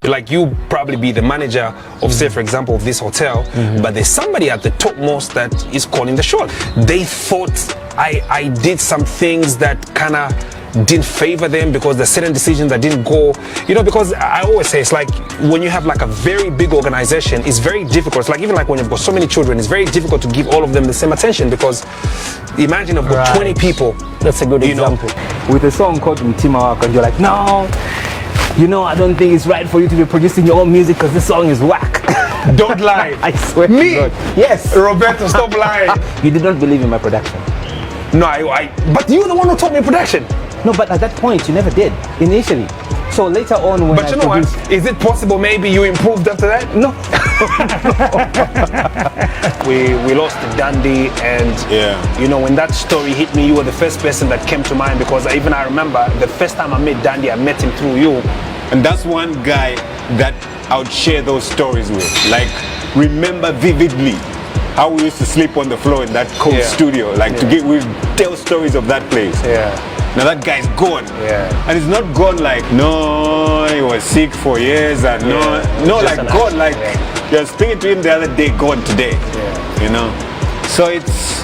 like you probably be the manager of, say, for example, of this hotel, but there's somebody at the topmost that is calling the shot. They thought I did some things that kind of didn't favor them because there's certain decisions that didn't go, because I always say it's like when you have like a very big organization, it's very difficult. It's like even like when you've got so many children, it's very difficult to give all of them the same attention because imagine I've got 20 people. That's a good example. With a song called Mtima Wako, and you're like, no, I don't think it's right for you to be producing your own music because this song is whack. Don't lie. I swear. Me? To God. Yes. Roberto, stop lying. You did not believe in my production. No, but you're the one who taught me production. No, but at that point, you never did, initially. So later on when But you know what? Is it possible maybe you improved after that? No. We lost to Dundee and when that story hit me, you were the first person that came to mind because I remember the first time I met Dundee, I met him through you. And that's one guy that I would share those stories with. Like, remember vividly how we used to sleep on the floor in that cold studio. Like we tell stories of that place. Yeah. Now that guy's gone. Yeah. And it's not gone like, no, he was sick for years and no, like gone like, you're speaking to him the other day, gone today. Yeah. So it's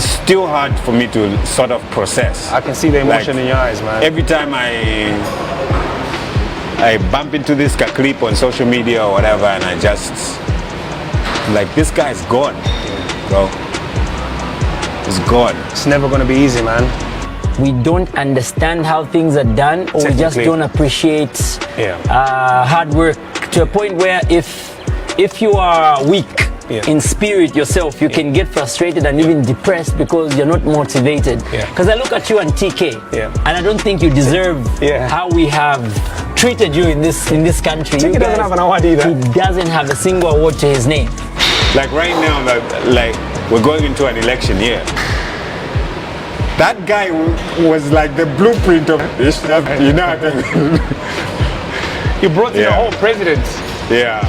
still hard for me to sort of process. I can see the emotion in your eyes, man. Every time I bump into this clip on social media or whatever and I just, like, this guy's gone, bro. It's gone. It's never gonna be easy, man. We don't understand how things are done, or we just don't appreciate hard work to a point where if you are weak in spirit yourself, you can get frustrated and even depressed because you're not motivated. Because I look at you and TK, and I don't think you deserve how we have treated you in this country. TK doesn't have an award either. He doesn't have a single award to his name. Like right now, like we're going into an election year. That guy was like the blueprint of this stuff, You brought in the whole president. Yeah.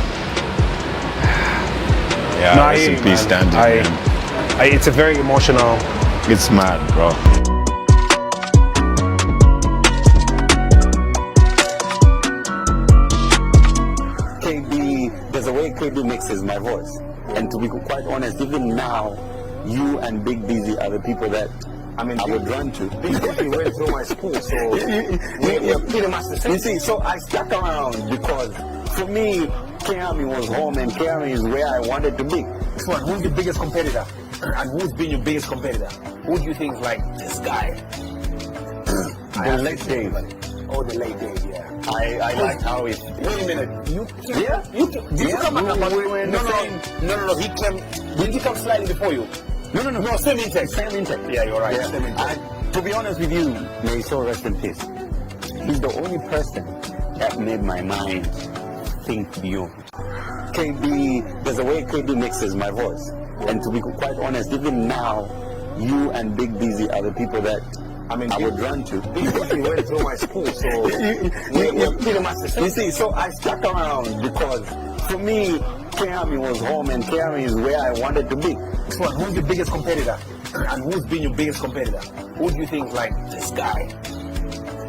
Yeah, No, rest in peace, Dundee, man. It's a very emotional. It's mad, bro. KB, there's a way KB mixes my voice. And to be quite honest, even now, you and Big Busy are the people that I would run to. Big Busy went through my school, so we're pretty much the same. You see, so I stuck around because for me, Kiami was home and Kiami is where I wanted to be. So who's the biggest competitor? And who's been your biggest competitor? Who do you think like this guy? The late days. Oh, the late days, yeah. I like how it. Wait a minute. Did you come No, he came. Did he come slightly before you? No, same intake. Yeah, you're right. Yeah. Same intake. To be honest with you, may he so rest in peace. He's the only person that made my mind think beyond. KB, there's a way KB mixes my voice. And to be quite honest, even now, you and Big Busy are the people that I would run to. Big Busy went through my school, so we're pretty much the same. You see, so I stuck around because for me, Kiami was home and Kiami is where I wanted to be. So who's the biggest competitor? And who's been your biggest competitor? Who do you think like this guy?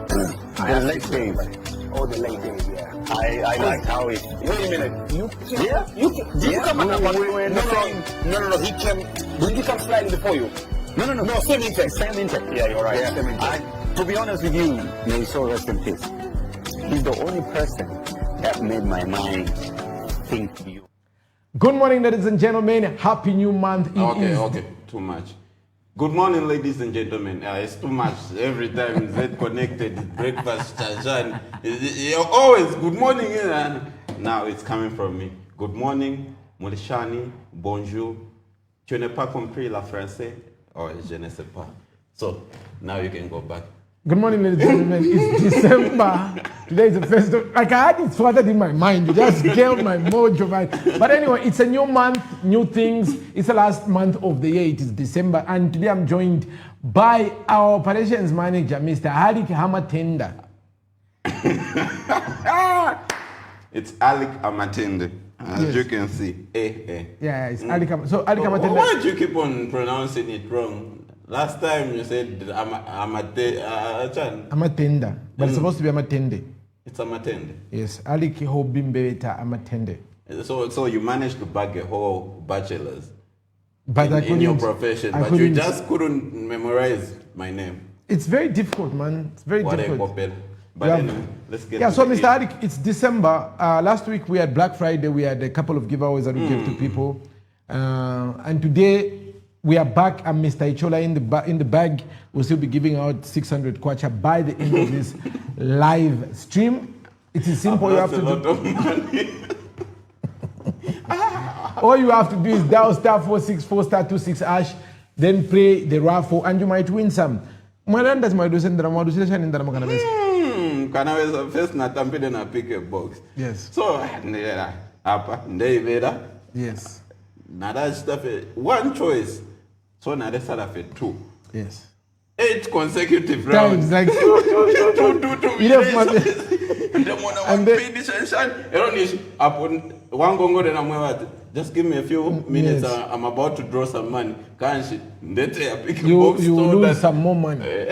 The late days. Oh, the late days, yeah. I like how it. Wait a minute. Did you come No, he came. Did he come slightly before you? No, same intake. Yeah, you're right. Yeah. Same intake. To be honest with you, may he so rest in peace. He's the only person that made my mind think beyond. Good morning, ladies and gentlemen. Happy new month. Okay, too much. Good morning, ladies and gentlemen. It's too much. Every time Z connected, breakfast, Chanjan. You're always good morning. And now it's coming from me. Good morning, Molishani, bonjour. Tu n'es pas compris la français? Or je ne sais pas. So now you can go back. Good morning, ladies and gentlemen. It's December. Today is the first. Like I had it flooded in my mind. You just killed my mojo. But anyway, it's a new month, new things. It's the last month of the year. It is December, and today I'm joined by our operations manager, Mr. Alik Hamatenda. It's Alik Amatende, as you can see. Yeah, it's Alik Hamatenda. So Alik Hamatenda. Why do you keep on pronouncing it wrong? Last time you said Amatenda, but it's supposed to be Amatende. It's amatende. Yes, aliki hobimbeta amatende. So you managed to bag a whole bachelor's But in your profession, but you just couldn't memorize my name. It's very difficult, man. It's very difficult. But anyway, let's get yeah, to so the Mr. Adik, it's December. Last week we had Black Friday. We had a couple of giveaways that we gave to people. And today we are back. I'm Mr. Ichola in the bag. We'll still be giving out 600 kwacha by the end of this live stream. It is simple. You have to do. All you have to do is dial *464 *26 #, then play the raffle, and you might win some. Can I first natampile na pick a box? Yes. So apa ndeyivera. Yes. Nada stuff one choice. So nada start for 2. Yes. 8 consecutive rounds. Like just give me a few minutes. I'm about to draw some money. You lose some more money.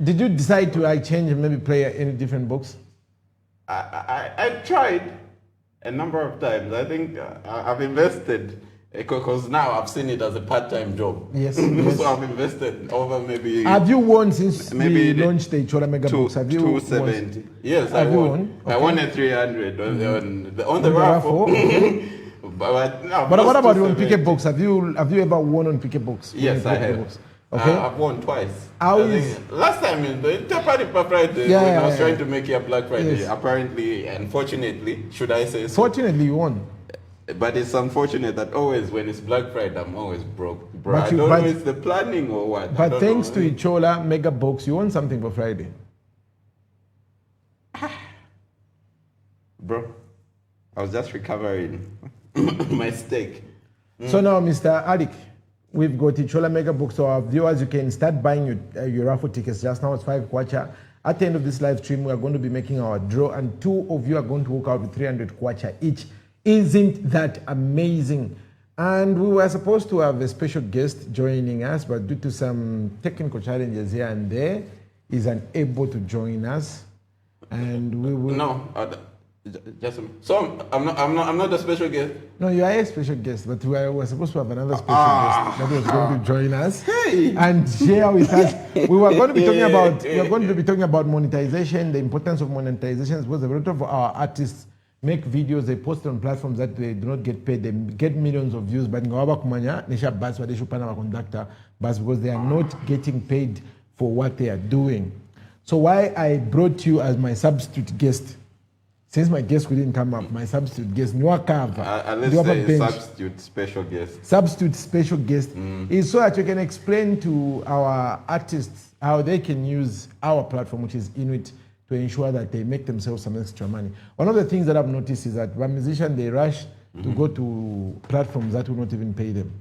Did you decide to change maybe play any different box? I tried a number of times. I think I've invested. Because now I've seen it as a part-time job. Yes. So I've invested over maybe. Have you won since we launched the Ichola Mega Box? Have you 270? Won? Yes, have I you won. Okay. I won a 300 on the raffle. But what about on Picket Box? Have you ever won on Picket Box? Yes, I have. Okay. I've won twice. Last time in the Friday when I was trying to make it a Black Friday. Yes. Apparently, unfortunately, should I say so? Fortunately, you won. But it's unfortunate that always when it's Black Friday, I'm always broke. Bro, I don't know if it's the planning or what. But thanks to Ichola Mega Box, you won something for Friday. Bro, I was just recovering my steak. So now, Mr. Adik, we've got Ichola Mega Box. So our viewers, you can start buying your raffle tickets. Just now it's 5 kwacha. At the end of this live stream, we are going to be making our draw, and 2 of you are going to walk out with 300 kwacha each. Isn't that amazing? And we were supposed to have a special guest joining us, but due to some technical challenges here and there, he's unable to join us. And we will. No, so I'm not a special guest. No, you are a special guest, but we were supposed to have another special guest that was going to join us and share with us. We were going to be talking about monetization, the importance of monetization, because a lot of our artists make videos, they post on platforms that they do not get paid. They get millions of views, but because they are not getting paid for what they are doing. So why I brought you as my substitute guest, since my guest couldn't come up, my substitute guest, let's say substitute special guest. Substitute special guest is so that you can explain to our artists how they can use our platform, which is Inwit, to ensure that they make themselves some extra money. One of the things that I've noticed is that when musicians, they rush to go to platforms that will not even pay them.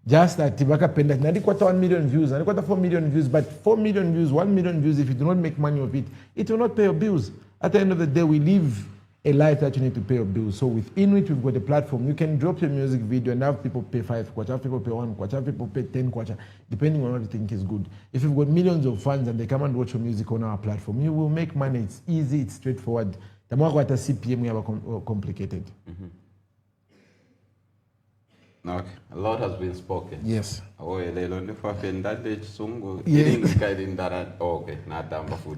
Just that Tibaka Penda, Nadikwata 1 million views, Nadikwata 4 million views, but 4 million views, 1 million views, if you do not make money of it, it will not pay your bills. At the end of the day, we live a life that you need to pay your bills. So with Inwit, we've got a platform. You can drop your music video and have people pay 5 kwacha, have people pay 1 kwacha, have people pay 10 kwacha, depending on what you think is good. If you've got millions of fans and they come and watch your music on our platform, you will make money. It's easy, it's straightforward. The more what a CPM, we have complicated. Okay, a lot has been spoken. Yes.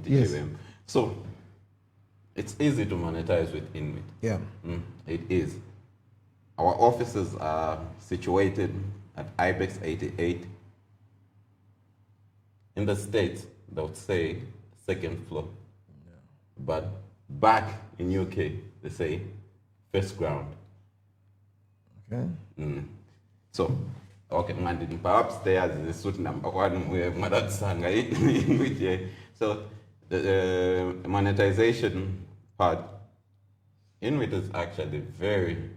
Yes. So, it's easy to monetize with Inwit. Yeah. It is. Our offices are situated at IBEX 88. In the States, they would say 2nd floor. Yeah. But back in UK, they say 1st ground. Okay. So, okay, perhaps there is a suit number 1 where Mother Sanga Inwit. So, the monetization part, Inwit is actually very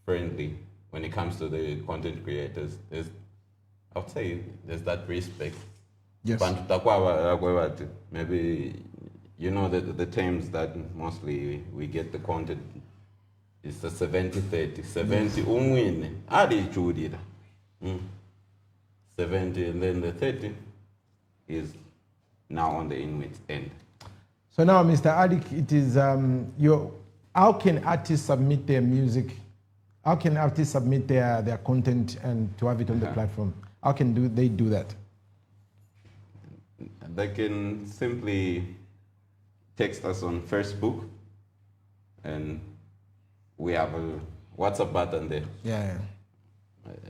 friendly when it comes to the content creators. I would say there's that respect. Yes. Maybe you know the terms that mostly we get the content. It's the 70-30. 70 umwine. Adi chudida. 70 and then the 30 is now on the Inwit end. So now, Mr. Adik, it is how can artists submit their music? How can artists submit their content and to have it on the platform? How can they do that? They can simply text us on Facebook, and we have a WhatsApp button there. Yeah.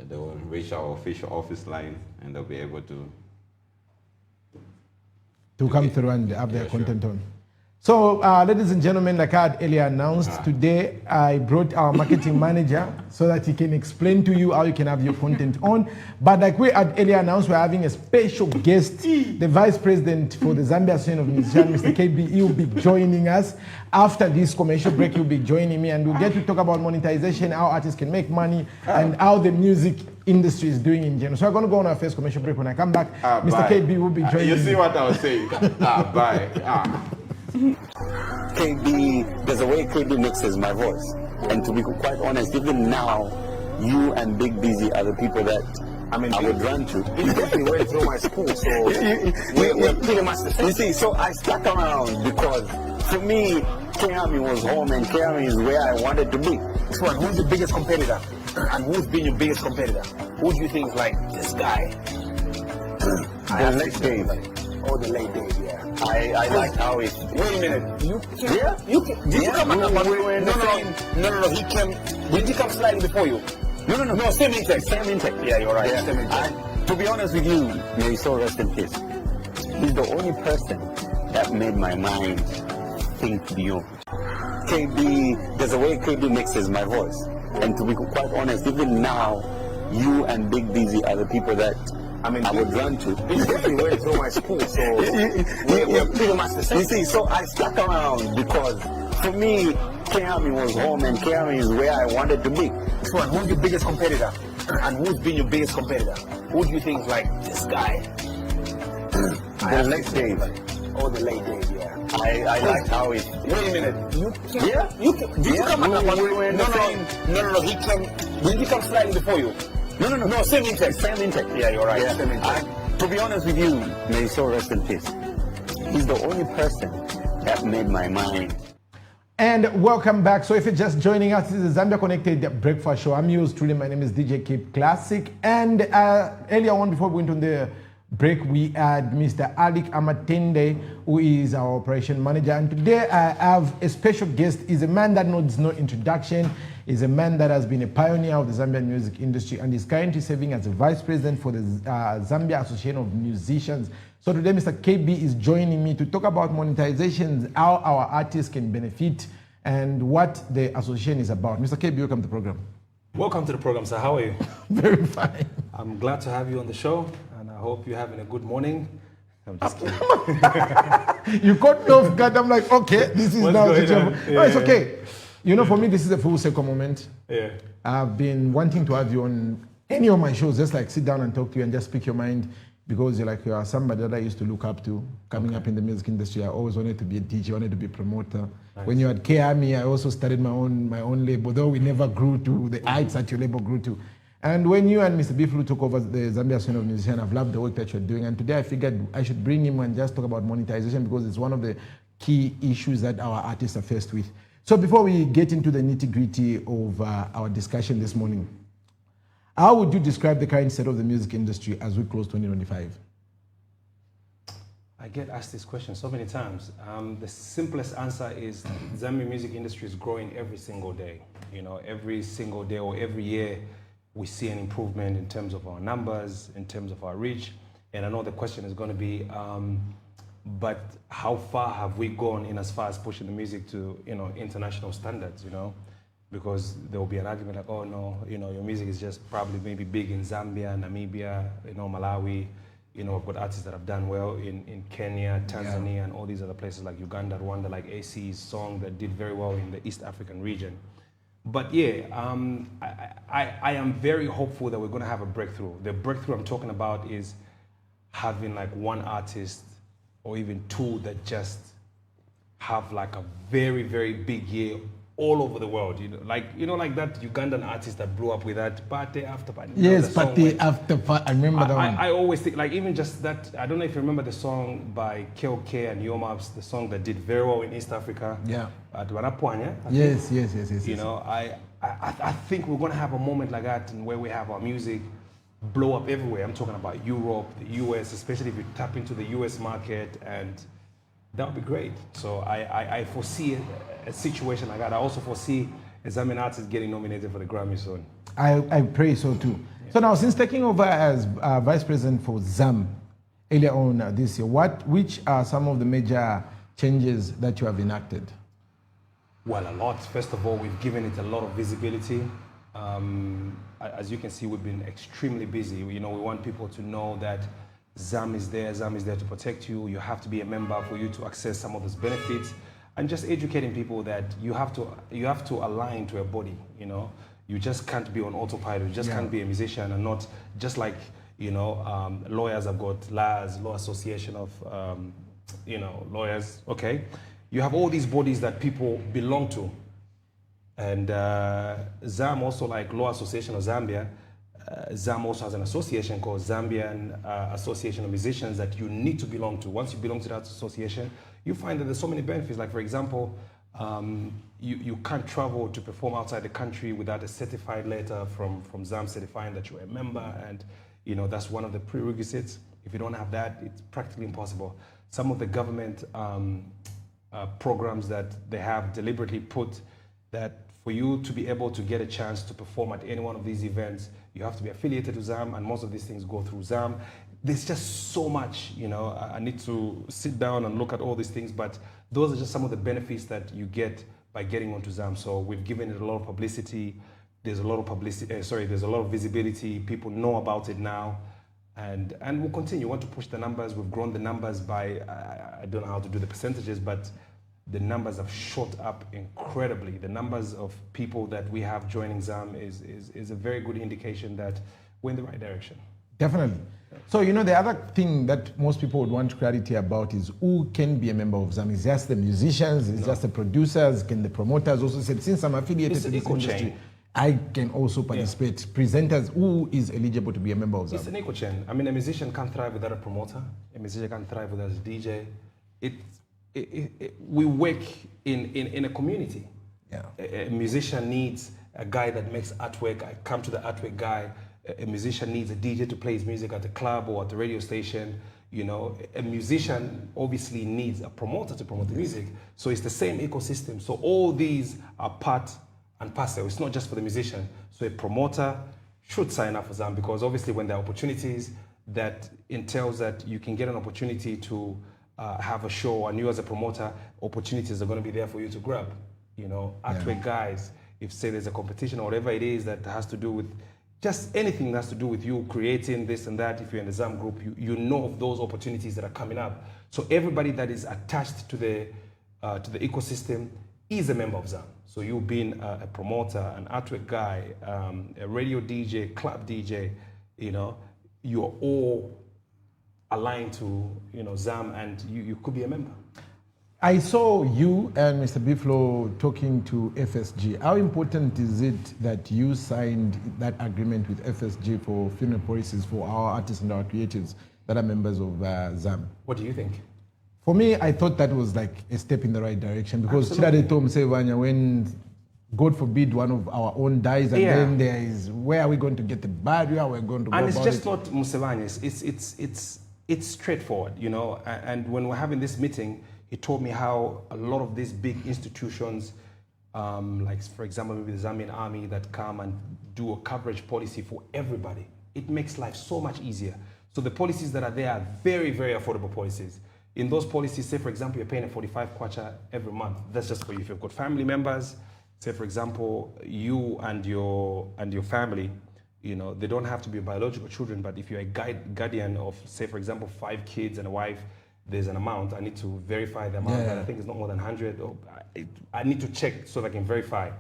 They will reach our official office line, and they'll be able to come through and have their content on. So, ladies and gentlemen, like I had earlier announced, today I brought our marketing manager so that he can explain to you how you can have your content on. But like we had earlier announced, we're having a special guest, the Vice President for the Zambia Association of Musicians, Mr. KB. He will be joining us. After this commercial break, he'll be joining me, and we'll get to talk about monetization, how artists can make money, and how the music industry is doing in general. So we're going to go on our first commercial break. When I come back, Mr. KB will be joining You see me. what I was saying? Bye. KB, there's a way KB mixes my voice. And to be quite honest, even now, you and Big Busy are the people that I would run to. You definitely went through my school, so we're pretty much the same. You see, so I stuck around because for me, Kami was home and Kami is where I wanted to be. So who's the biggest competitor? And who's been your biggest competitor? Who do you think is like this guy? The late Dave. Oh, the late Dave, yeah. I like how it. Wait a minute. You came, Yeah? you came, did you come at number we were in the same. No. He came. Did he come slightly before you? No, Same intake. Same intake. Yeah, you're right. Yeah. Same intake. To be honest with you, may his soul rest in peace. He's the only person that made my mind think beyond. KB, there's a way KB mixes my voice. And to be quite honest, even now, you and Big Busy are the people that I would run to. You definitely went through my school, so we're pretty much the same. You see, so I stuck around because for me, Kami was home and Kami is where I wanted to be. So who's your biggest competitor? And who's been your biggest competitor? Who do you think is like this guy? The late Dave. Oh, the late Dave, yeah. I like how it. Wait a minute. You came, Yeah? you came, did you come at number we were in the same. No. He came. Did he come slightly before you? No. Same intake. Same intake. Yeah, you're right. Yeah. Same intake. To be honest with you, may his soul rest in peace. He's the only person that made my mind. And welcome back. So if you're just joining us, this is the Zambia Connected Breakfast Show. I'm yours truly. My name is DJ Cape Classic. And earlier on, before we went on the break, we had Mr. Adik Amatende, who is our operation manager. And today I have a special guest. He's a man that needs no introduction. He's a man that has been a pioneer of the Zambian music industry and is currently serving as the vice president for the Zambia Association of Musicians. So today, Mr. KB is joining me to talk about monetizations, how our artists can benefit, and what the association is about. Mr. KB, welcome to the program. Welcome to the program, sir. How are you? Very fine. I'm glad to have you on the show, and I hope you're having a good morning. I'm just kidding. You caught me off guard. I'm like, okay, this is What's now going the on? job. No, it's okay. You know, for me, this is a full circle moment. Yeah. I've been wanting to have you on any of my shows, just like sit down and talk to you and just speak your mind, because you are somebody that I used to look up to coming up in the music industry. I always wanted to be a DJ, wanted to be a promoter. Nice. When you had KAMI, I also started my own label, though we never grew to the heights that your label grew to. And when you and Mr. Biflu took over the Zambia Association of Musicians, I've loved the work that you're doing. And today I figured I should bring him and just talk about monetization, because it's one of the key issues that our artists are faced with. So before we get into the nitty-gritty of our discussion this morning, how would you describe the current state of the music industry as we close 2025? I get asked this question so many times. The simplest answer is the Zambian music industry is growing every single day. You know, every single day or every year, we see an improvement in terms of our numbers, in terms of our reach. And I know the question is going to be, but how far have we gone in as far as pushing the music to, international standards, Because there will be an argument like, oh no, your music is just probably maybe big in Zambia, Namibia, Malawi. We've got artists that have done well in Kenya, Tanzania, and all these other places like Uganda, Rwanda, like AC's song that did very well in the East African region. But yeah, I am very hopeful that we're going to have a breakthrough. The breakthrough I'm talking about is having like one artist or even two that just have like a very, very big year all over the world, like that Ugandan artist that blew up with that party after party. Yes, party after party. I remember that one. I always think, like, even just that. I don't know if you remember the song by KOK and Yomaps, the song that did very well in East Africa. Yeah. At Wanapwanya. Yes. I think we're gonna have a moment like that, where we have our music blow up everywhere. I'm talking about Europe, the US, especially if you tap into the US market, and that would be great. So I foresee a situation like that. I also foresee a Zambian artist getting nominated for the Grammy soon. I pray so too. Yeah. So now, since taking over as Vice President for ZAM earlier on this year, which are some of the major changes that you have enacted? Well, a lot. First of all, we've given it a lot of visibility. As you can see, we've been extremely busy. We want people to know that ZAM is there to protect you. You have to be a member for you to access some of those benefits, and just educating people that you have to align to a body. You just can't be on autopilot. You just can't be a musician, and not just like lawyers have got LAS, Law Association of lawyers. Okay, you have all these bodies that people belong to, and ZAM also, like Law Association of Zambia. ZAM also has an association called Zambian Association of Musicians that you need to belong to. Once you belong to that association, you find that there's so many benefits. Like, for example, you can't travel to perform outside the country without a certified letter from ZAM certifying that you're a member, and that's one of the prerequisites. If you don't have that, it's practically impossible. Some of the government programs that they have deliberately put that for you to be able to get a chance to perform at any one of these events, you have to be affiliated to ZAM, and most of these things go through ZAM. There's just so much, I need to sit down and look at all these things, but those are just some of the benefits that you get by getting onto ZAM. So we've given it a lot of publicity. There's a lot of visibility. People know about it now, and we'll continue. We want to push the numbers. We've grown the numbers by, I don't know how to do the percentages, but the numbers have shot up incredibly. The numbers of people that we have joining ZAM is a very good indication that we're in the right direction. Definitely. So, the other thing that most people would want clarity about is who can be a member of ZAM. Is it just the musicians? Is it just the producers? Can the promoters also say, since I'm affiliated to this industry, I can also participate? Presenters, who is eligible to be a member of ZAM? It's an equal chain. I mean, a musician can't thrive without a promoter. A musician can't thrive without a DJ. We work in a community. Yeah. A musician needs a guy that makes artwork. I come to the artwork guy. A musician needs a DJ to play his music at the club or at the radio station. A musician obviously needs a promoter to promote the music. So it's the same ecosystem. So all these are part and parcel. It's not just for the musician. So a promoter should sign up for ZAM, because obviously when there are opportunities that entails that you can get an opportunity to have a show, and you as a promoter, opportunities are going to be there for you to grab. Artwork guys, if say there's a competition or whatever it is that has to do with just anything that has to do with you creating this and that, if you're in the ZAM group, you know of those opportunities that are coming up. So everybody that is attached to the ecosystem is a member of ZAM. So you being a promoter, an artwork guy, a radio DJ, club DJ, you're all aligned to ZAM, and you could be a member. I saw you and Mr. Biflo talking to FSG. How important is it that you signed that agreement with FSG for funeral policies for our artists and our creatives that are members of ZAM? What do you think? For me, I thought that was like a step in the right direction, because Chidade Tom Sevanya, when God forbid one of our own dies, and then there is, where are we going to get the burial? We're going to go. And it's just not Musevanya. It's straightforward, And when we're having this meeting, he told me how a lot of these big institutions, like for example, maybe the Zambian army, that come and do a coverage policy for everybody. It makes life so much easier. So the policies that are there are very, very affordable policies. In those policies, say for example, you're paying a 45 kwacha every month. That's just for you. If you've got family members, say for example, you and your family, they don't have to be biological children, but if you're a guardian of, say for example, 5 kids and a wife, there's an amount. I need to verify the amount, but I think it's not more than 100. Or I need to check so that I can verify.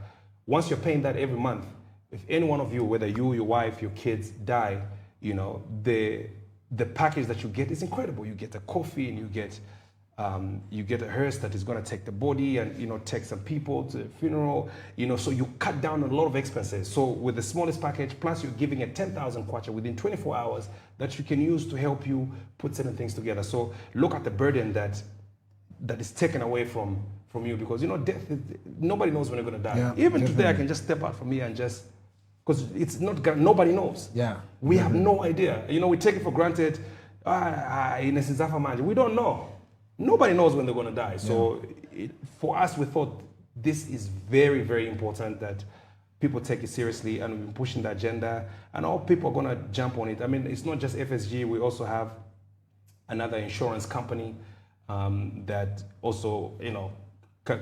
Once you're paying that every month, if any one of you, whether you, your wife, your kids die, the package that you get is incredible. You get a coffee, and you get You get a hearse that is going to take the body and, you know, take some people to the funeral, you know, so you cut down a lot of expenses. So with the smallest package, plus you're giving a 10,000 kwacha within 24 hours that you can use to help you put certain things together. So look at the burden that is taken away from you, because, you know, death, nobody knows when you're going to die. Yeah, Even definitely. today, I can just step out from here and just, because it's not, nobody knows. Yeah. We have no idea. You know, we take it for granted. We don't know. Nobody knows when they're going to die. So for us, we thought this is very, very important that people take it seriously, and we've been pushing the agenda, and all people are going to jump on it. I mean, it's not just FSG. We also have another insurance company that also, you know,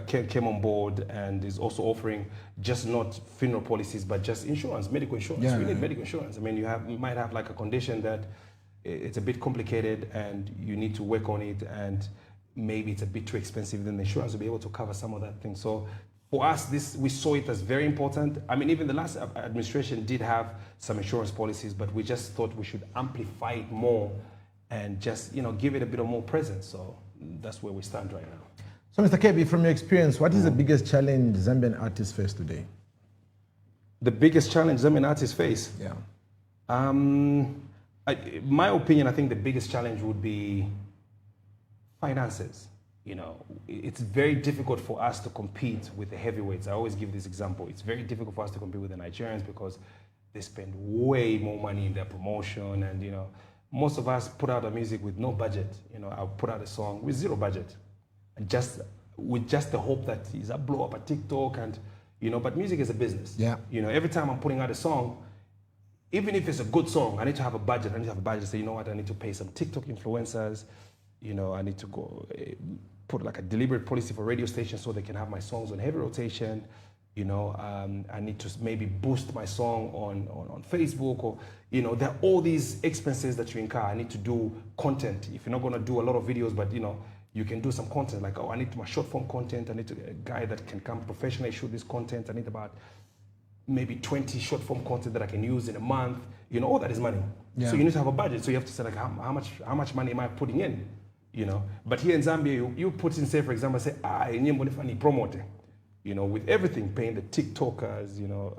came on board and is also offering just not funeral policies, but just insurance, medical insurance. Yeah. We need medical insurance. I mean, you might have like a condition that it's a bit complicated and you need to work on it, and maybe it's a bit too expensive, then the insurance will be able to cover some of that thing. So for us, we saw it as very important. I mean, even the last administration did have some insurance policies, but we just thought we should amplify it more and just, you know, give it a bit of more presence. So that's where we stand right now. So, Mr. KB, from your experience, what is the biggest challenge Zambian artists face today? The biggest challenge Zambian artists face? Yeah. My opinion, I think the biggest challenge would be finances. You know, it's very difficult for us to compete with the heavyweights. I always give this example. It's very difficult for us to compete with the Nigerians because they spend way more money in their promotion, and, you know, most of us put out our music with no budget. You know, I'll put out a song with zero budget, and with just the hope that it's a blow up at TikTok, and, you know, but music is a business. Yeah. You know, every time I'm putting out a song, even if it's a good song, I need to have a budget. I need to have a budget to say, you know what, I need to pay some TikTok influencers. You know, I need to go put like a deliberate policy for radio stations so they can have my songs on heavy rotation. You know, I need to maybe boost my song on Facebook, or, you know, there are all these expenses that you incur. I need to do content. If you're not going to do a lot of videos, but, you know, you can do some content, like, oh, I need my short form content. I need a guy that can come professionally shoot this content. I need about maybe 20 short form content that I can use in a month. You know, all that is money. Yeah. So you need to have a budget. So you have to say, like, how much money am I putting in? You know, but here in Zambia, you put in, say, for example, say, promote. You know, with everything, paying the TikTokers, you know,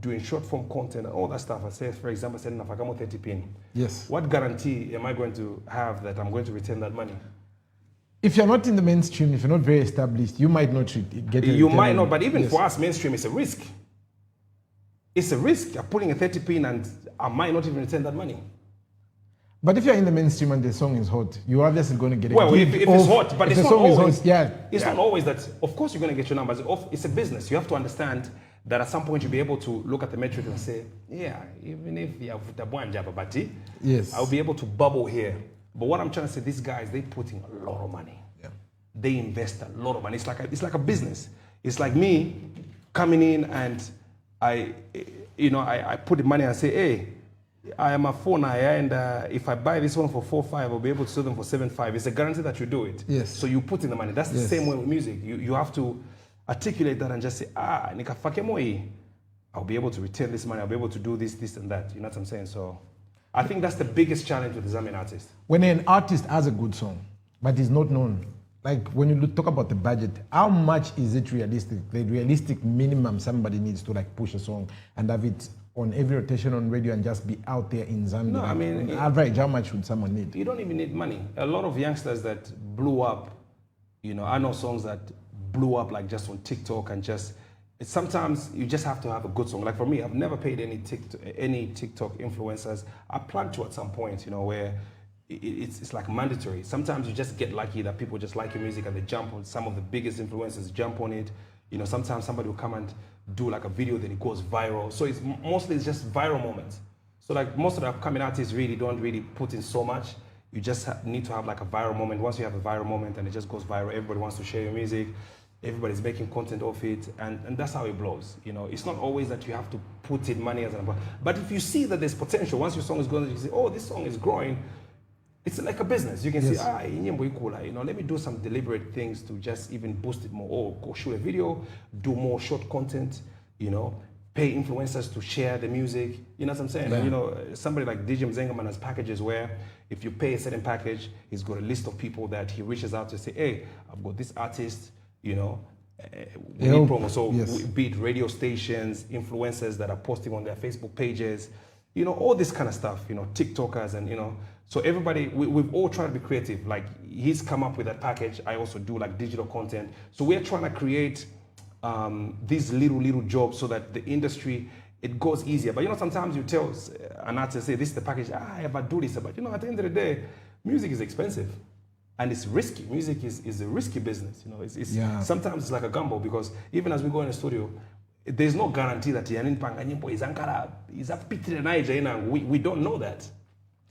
doing short form content and all that stuff. I say, for example, saying, 30 pin. Yes. What guarantee am I going to have that I'm going to return that money? If you're not in the mainstream, if you're not very established, you might not get it. You might not, but even for us, mainstream is a risk. It's a risk. I'm putting a 30 pin and I might not even return that money. But if you're in the mainstream and the song is hot, you're obviously going to get it. Well, if it's hot, but it's not always. It's not always that. Of course, you're going to get your numbers. It's a business. You have to understand that at some point you'll be able to look at the metric and say, yeah, even if you have the one jababati, yes, I'll be able to bubble here. But what I'm trying to say, these guys, they put in a lot of money. Yeah. They invest a lot of money. It's like a business. It's like me coming in and I put the money and say, hey, I am a phone and if I buy this one for 4.5, I'll be able to sell them for 7.5. It's a guarantee that you do it. Yes. So you put in the money. That's the same way with music. You have to articulate that and just say, I'll be able to return this money. I'll be able to do this and that. You know what I'm saying? So I think that's the biggest challenge with the Zambian artist. When an artist has a good song, but is not known, like when you talk about the budget, how much is it realistic? The realistic minimum somebody needs to like push a song and have it on every rotation on radio and just be out there in Zambia? No, I mean, on average, how much would someone need? You don't even need money. A lot of youngsters that blew up, you know, I know songs that blew up like just on TikTok and just, sometimes you just have to have a good song. Like for me, I've never paid any TikTok influencers. I plan to at some point, you know, where it's like mandatory. Sometimes you just get lucky that people just like your music and they jump on. Some of the biggest influencers jump on it. You know, sometimes somebody will come and do like a video, then it goes viral. So it's mostly just viral moments. So like most of the upcoming artists really don't really put in so much. You just need to have like a viral moment. Once you have a viral moment and it just goes viral, everybody wants to share your music. Everybody's making content of it, and that's how it blows. You know, it's not always that you have to put in money as an, but if you see that there's potential, once your song is going, you say, oh, this song is growing. It's like a business. You can say, you know, let me do some deliberate things to just even boost it more. Or go shoot a video, do more short content, you know, pay influencers to share the music. You know what I'm saying? Yeah. You know, somebody like DJ Mzengaman has packages where If you pay a certain package, he's got a list of people that he reaches out to say, hey, I've got this artist, you know, we need promo. So be it radio stations, influencers that are posting on their Facebook pages, you know, all this kind of stuff, you know, TikTokers and, you know, so everybody, we've all tried to be creative. Like he's come up with that package. I also do like digital content. So we're trying to create these little jobs so that the industry, it goes easier. But you know, sometimes you tell an artist, say, this is the package, I ever do this. But you know, at the end of the day, music is expensive and it's risky. Music is a risky business. You know, sometimes it's like a gamble because even as we go in the studio, there's no guarantee that we don't know that.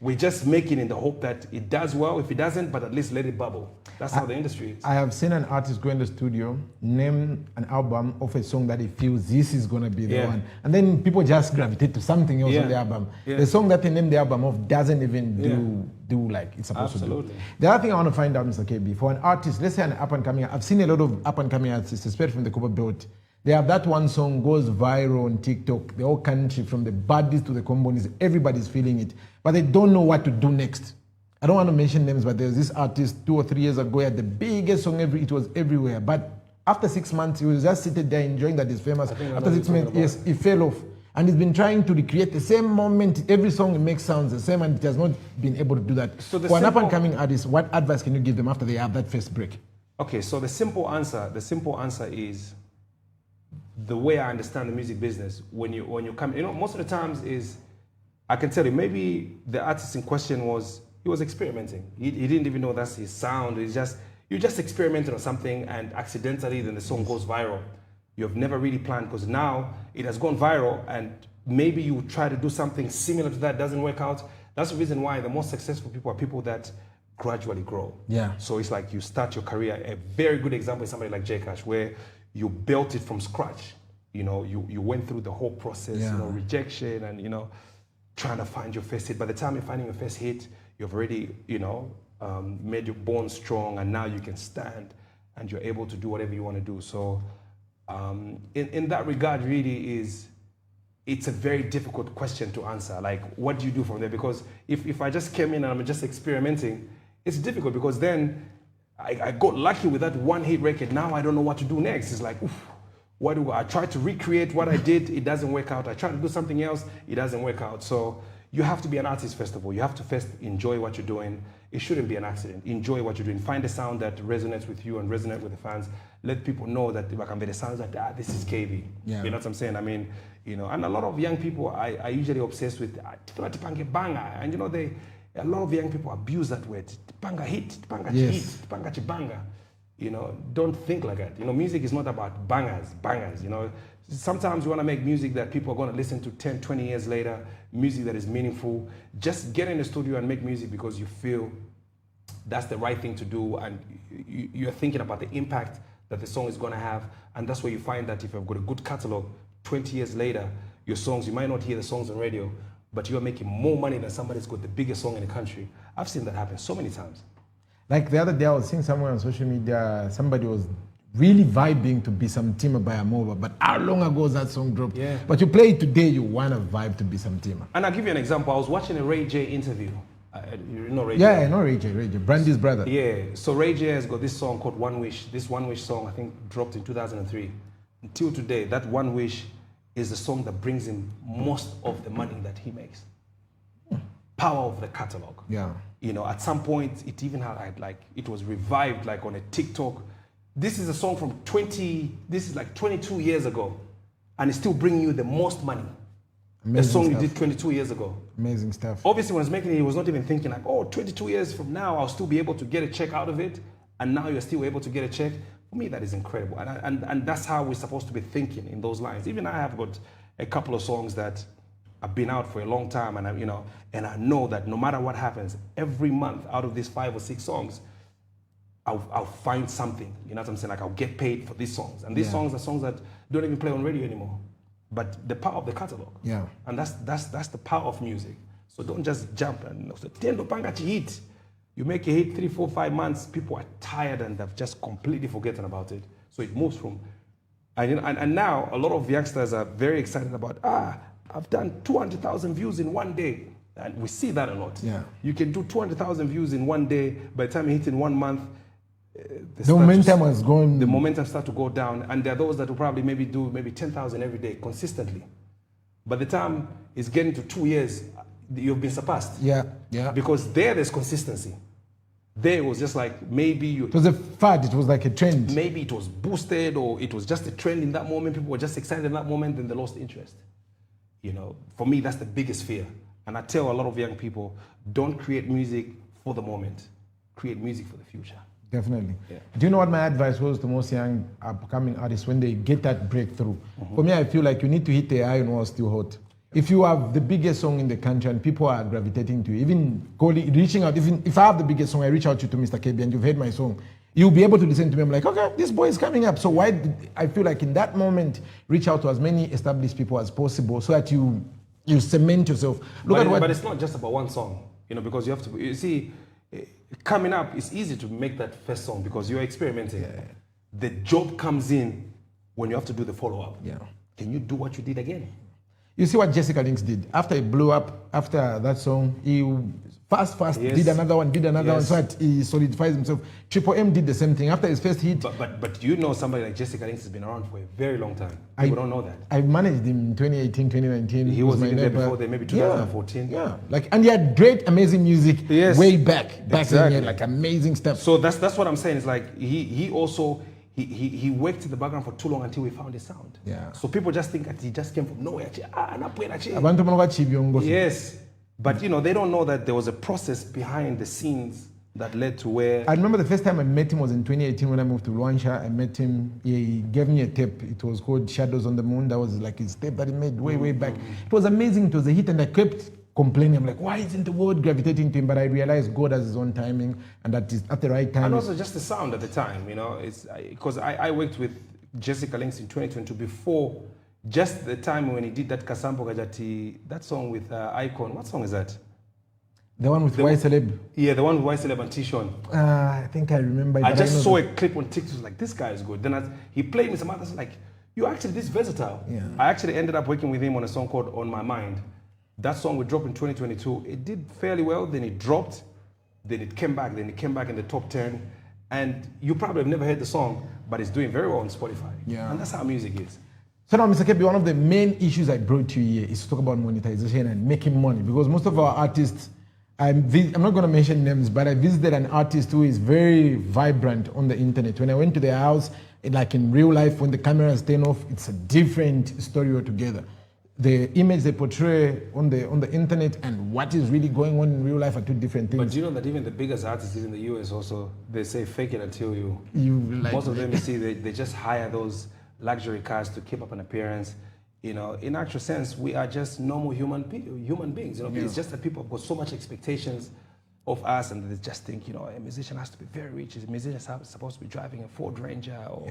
We just make it in the hope that it does well. If it doesn't, but at least let it bubble. That's how the industry is. I have seen an artist go in the studio, name an album of a song that he feels this is going to be the one. And then people just gravitate to something else on the album. The song that they named the album of doesn't even do like it's supposed to do. The other thing I want to find out, Mr. KB, for an artist, let's say an up-and-coming, I've seen a lot of up-and-coming artists, especially from the Copper Belt. They have that one song goes viral on TikTok. The whole country, from the baddies to the combonies, everybody's feeling it. But they don't know what to do next. I don't want to mention names, but there's this artist 2 or 3 years ago, he had the biggest song ever, it was everywhere. But after 6 months, he was just sitting there enjoying that he's famous. After 6 months, yes, he fell off. And he's been trying to recreate the same moment. Every song makes sounds the same, and it has not been able to do that. So for an up-and-coming artist, what advice can you give them after they have that first break? Okay, so the simple answer is, the way I understand the music business, when you come, you know, most of the times is, I can tell you, maybe the artist in question he was experimenting. He didn't even know that's his sound. You just experimented on something and accidentally then the song goes viral. You've never really planned because now it has gone viral and maybe you try to do something similar to that, doesn't work out. That's the reason why the most successful people are people that gradually grow. Yeah. So it's like you start your career. A very good example is somebody like J Cash, where you built it from scratch. You know, you went through the whole process, you know, rejection and, you know, trying to find your first hit. By the time you're finding your first hit, you've already, you know, made your bones strong and now you can stand and you're able to do whatever you want to do. So in that regard, really it's a very difficult question to answer. Like, what do you do from there? Because if I just came in and I'm just experimenting, it's difficult because then I got lucky with that one hit record. Now I don't know what to do next. It's like, oof, what do I try to recreate what I did? It doesn't work out. I try to do something else. It doesn't work out. So you have to be an artist, first of all. You have to first enjoy what you're doing. It shouldn't be an accident. Enjoy what you're doing. Find a sound that resonates with you and resonate with the fans. Let people know that the sounds like, this is KB. Yeah. You know what I'm saying? I mean, you know, and a lot of young people are usually obsessed with banga. And you know, a lot of young people abuse that word. Banga hit, banga hit, banga chibanga. You know, don't think like that. You know, music is not about bangers, you know. Sometimes you want to make music that people are going to listen to 10, 20 years later, music that is meaningful. Just get in the studio and make music because you feel that's the right thing to do and you're thinking about the impact that the song is going to have. And that's where you find that if you've got a good catalog, 20 years later, your songs, you might not hear the songs on radio, but you're making more money than somebody's got the biggest song in the country. I've seen that happen so many times. Like the other day, I was seeing somewhere on social media, somebody was really vibing to Be Some Tima by Amova, but how long ago was that song dropped? Yeah. But you play it today, you want to vibe to Be Some Tima. And I'll give you an example. I was watching a Ray J interview. You know Ray J? Yeah, I know Ray J, Brandy's brother. Yeah, so Ray J has got this song called One Wish. This One Wish song, I think, dropped in 2003. Until today, that One Wish is the song that brings him most of the money that he makes. Power of the catalog. Yeah. You know, at some point, it even had it was revived like on a TikTok. This is a song from 22 years ago, and it's still bringing you the most money. Amazing a song stuff. You did 22 years ago. Amazing stuff. Obviously, when I was making it, he was not even thinking like, oh, 22 years from now, I'll still be able to get a check out of it, and now you're still able to get a check. For me, that is incredible, and that's how we're supposed to be thinking in those lines. Even I have got a couple of songs that I've been out for a long time, and I know that no matter what happens, every month out of these 5 or 6 songs, I'll find something. You know what I'm saying? Like I'll get paid for these songs, and these songs are songs that don't even play on radio anymore. But the power of the catalog, and that's the power of music. So don't just jump and tendo panga hit. You make a hit 3, 4, 5 months, people are tired and they've just completely forgotten about it. So it moves from, and now a lot of youngsters are very excited about I've done 200,000 views in one day. And we see that a lot. Yeah. You can do 200,000 views in one day. By the time you hit in 1 month, the momentum has gone. The momentum starts to go down. And there are those that will probably maybe do 10,000 every day consistently. By the time it's getting to 2 years, you've been surpassed. Yeah, yeah. Because there's consistency. There it was just like maybe you. It was a fad. It was like a trend. Maybe it was boosted, or it was just a trend in that moment. People were just excited in that moment, then they lost interest. You know, for me, that's the biggest fear. And I tell a lot of young people, don't create music for the moment. Create music for the future. Definitely. Yeah. Do you know what my advice was to most young upcoming artists when they get that breakthrough? For me, I feel like you need to hit the iron while still hot. If you have the biggest song in the country and people are gravitating to you, even reaching out, even if I have the biggest song, I reach out to you to Mr. KB and you've heard my song, you'll be able to listen to me. I'm like, okay, this boy is coming up. So why did I feel like in that moment, reach out to as many established people as possible so that you cement yourself. But it's not just about one song, you know, because you have to, you see, coming up, it's easy to make that first song because you're experimenting. Yeah. The job comes in when you have to do the follow-up. Yeah. Can you do what you did again? You see what Jessica Lynx did? After he blew up, after that song, he fast yes. did another one yes. so that he solidifies himself. Triple M did the same thing. After his first hit. But you know somebody like Jessica Lynx has been around for a very long time. People don't know that. I managed him in 2018, 2019. He was even there before then, maybe 2014. Yeah. And he had great, amazing music way back exactly. then, like amazing stuff. So that's what I'm saying. It's like he also he worked in the background for too long until we found his sound. Yeah. So people just think that he just came from nowhere. Yes. But you know, they don't know that there was a process behind the scenes that led to where... I remember the first time I met him was in 2018 when I moved to Luansha. I met him, he gave me a tape. It was called Shadows on the Moon. That was like his tape that he made way back. It was amazing. It was a hit and I kept complaining. I'm like, why isn't the world gravitating to him? But I realized God has his own timing and that is at the right time. And also just the sound at the time, you know, it's because I worked with Jessica Lynx in 2022 before just the time when he did that Kasambo Gajati, that song with Icon. What song is that? The one with Y Celeb? Yeah, the one with Y Celeb and Tishon. I think I remember it. I just saw a clip on TikTok, like, this guy is good. Then he played me some others, like, you're actually this versatile. Yeah. I actually ended up working with him on a song called On My Mind. That song we dropped in 2022. It did fairly well, then it dropped, then it came back in the top 10. And you probably have never heard the song, but it's doing very well on Spotify. Yeah. And that's how music is. So now, Mr. Kepi, one of the main issues I brought to you here is to talk about monetization and making money, because most of our artists, I'm not going to mention names, but I visited an artist who is very vibrant on the internet. When I went to their house, like in real life, when the cameras turn off, it's a different story altogether. The image they portray on the internet and what is really going on in real life are two different things. But do you know that even the biggest artists in the US also, they say fake it until you like, most of them, you see, they just hire those luxury cars to keep up an appearance. You know, in actual sense, we are just normal human beings. You know, it's just that people have got so much expectations of us, and they just think, you know, a musician has to be very rich. A musician is supposed to be driving a Ford Ranger, or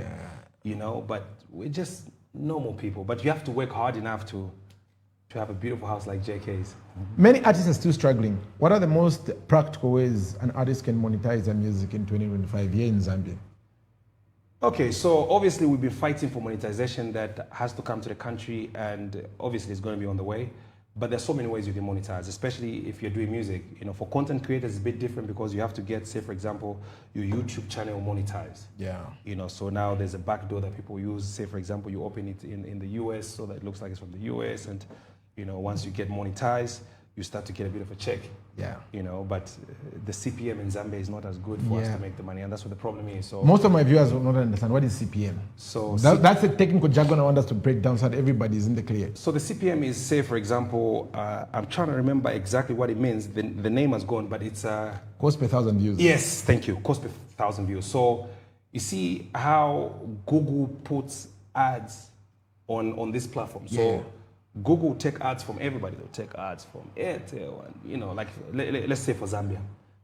you know. But we're just normal people. But you have to work hard enough to have a beautiful house like JK's. Many artists are still struggling. What are the most practical ways an artist can monetize their music in 2025 here in Zambia? Okay, so obviously we've been fighting for monetization that has to come to the country, and obviously it's going to be on the way. But there's so many ways you can monetize, especially if you're doing music. You know, for content creators, it's a bit different because you have to get, say, for example, your YouTube channel monetized. Yeah. You know, so now there's a backdoor that people use. Say, for example, you open it in the US so that it looks like it's from the US, and you know, once you get monetized, you start to get a bit of a check. Yeah. You know, but the CPM in Zambia is not as good for us to make the money, and that's what the problem is. So most of my viewers will not understand what is CPM. So that's the technical jargon I want us to break down so that everybody is in the clear. So the CPM is, say, for example, I'm trying to remember exactly what it means. The name has gone, but it's cost per 1,000 views. Yes, thank you. Cost per 1,000 views. So you see how Google puts ads on this platform. So Google will take ads from everybody. They'll take ads from Airtel, and you know, like let's say for Zambia,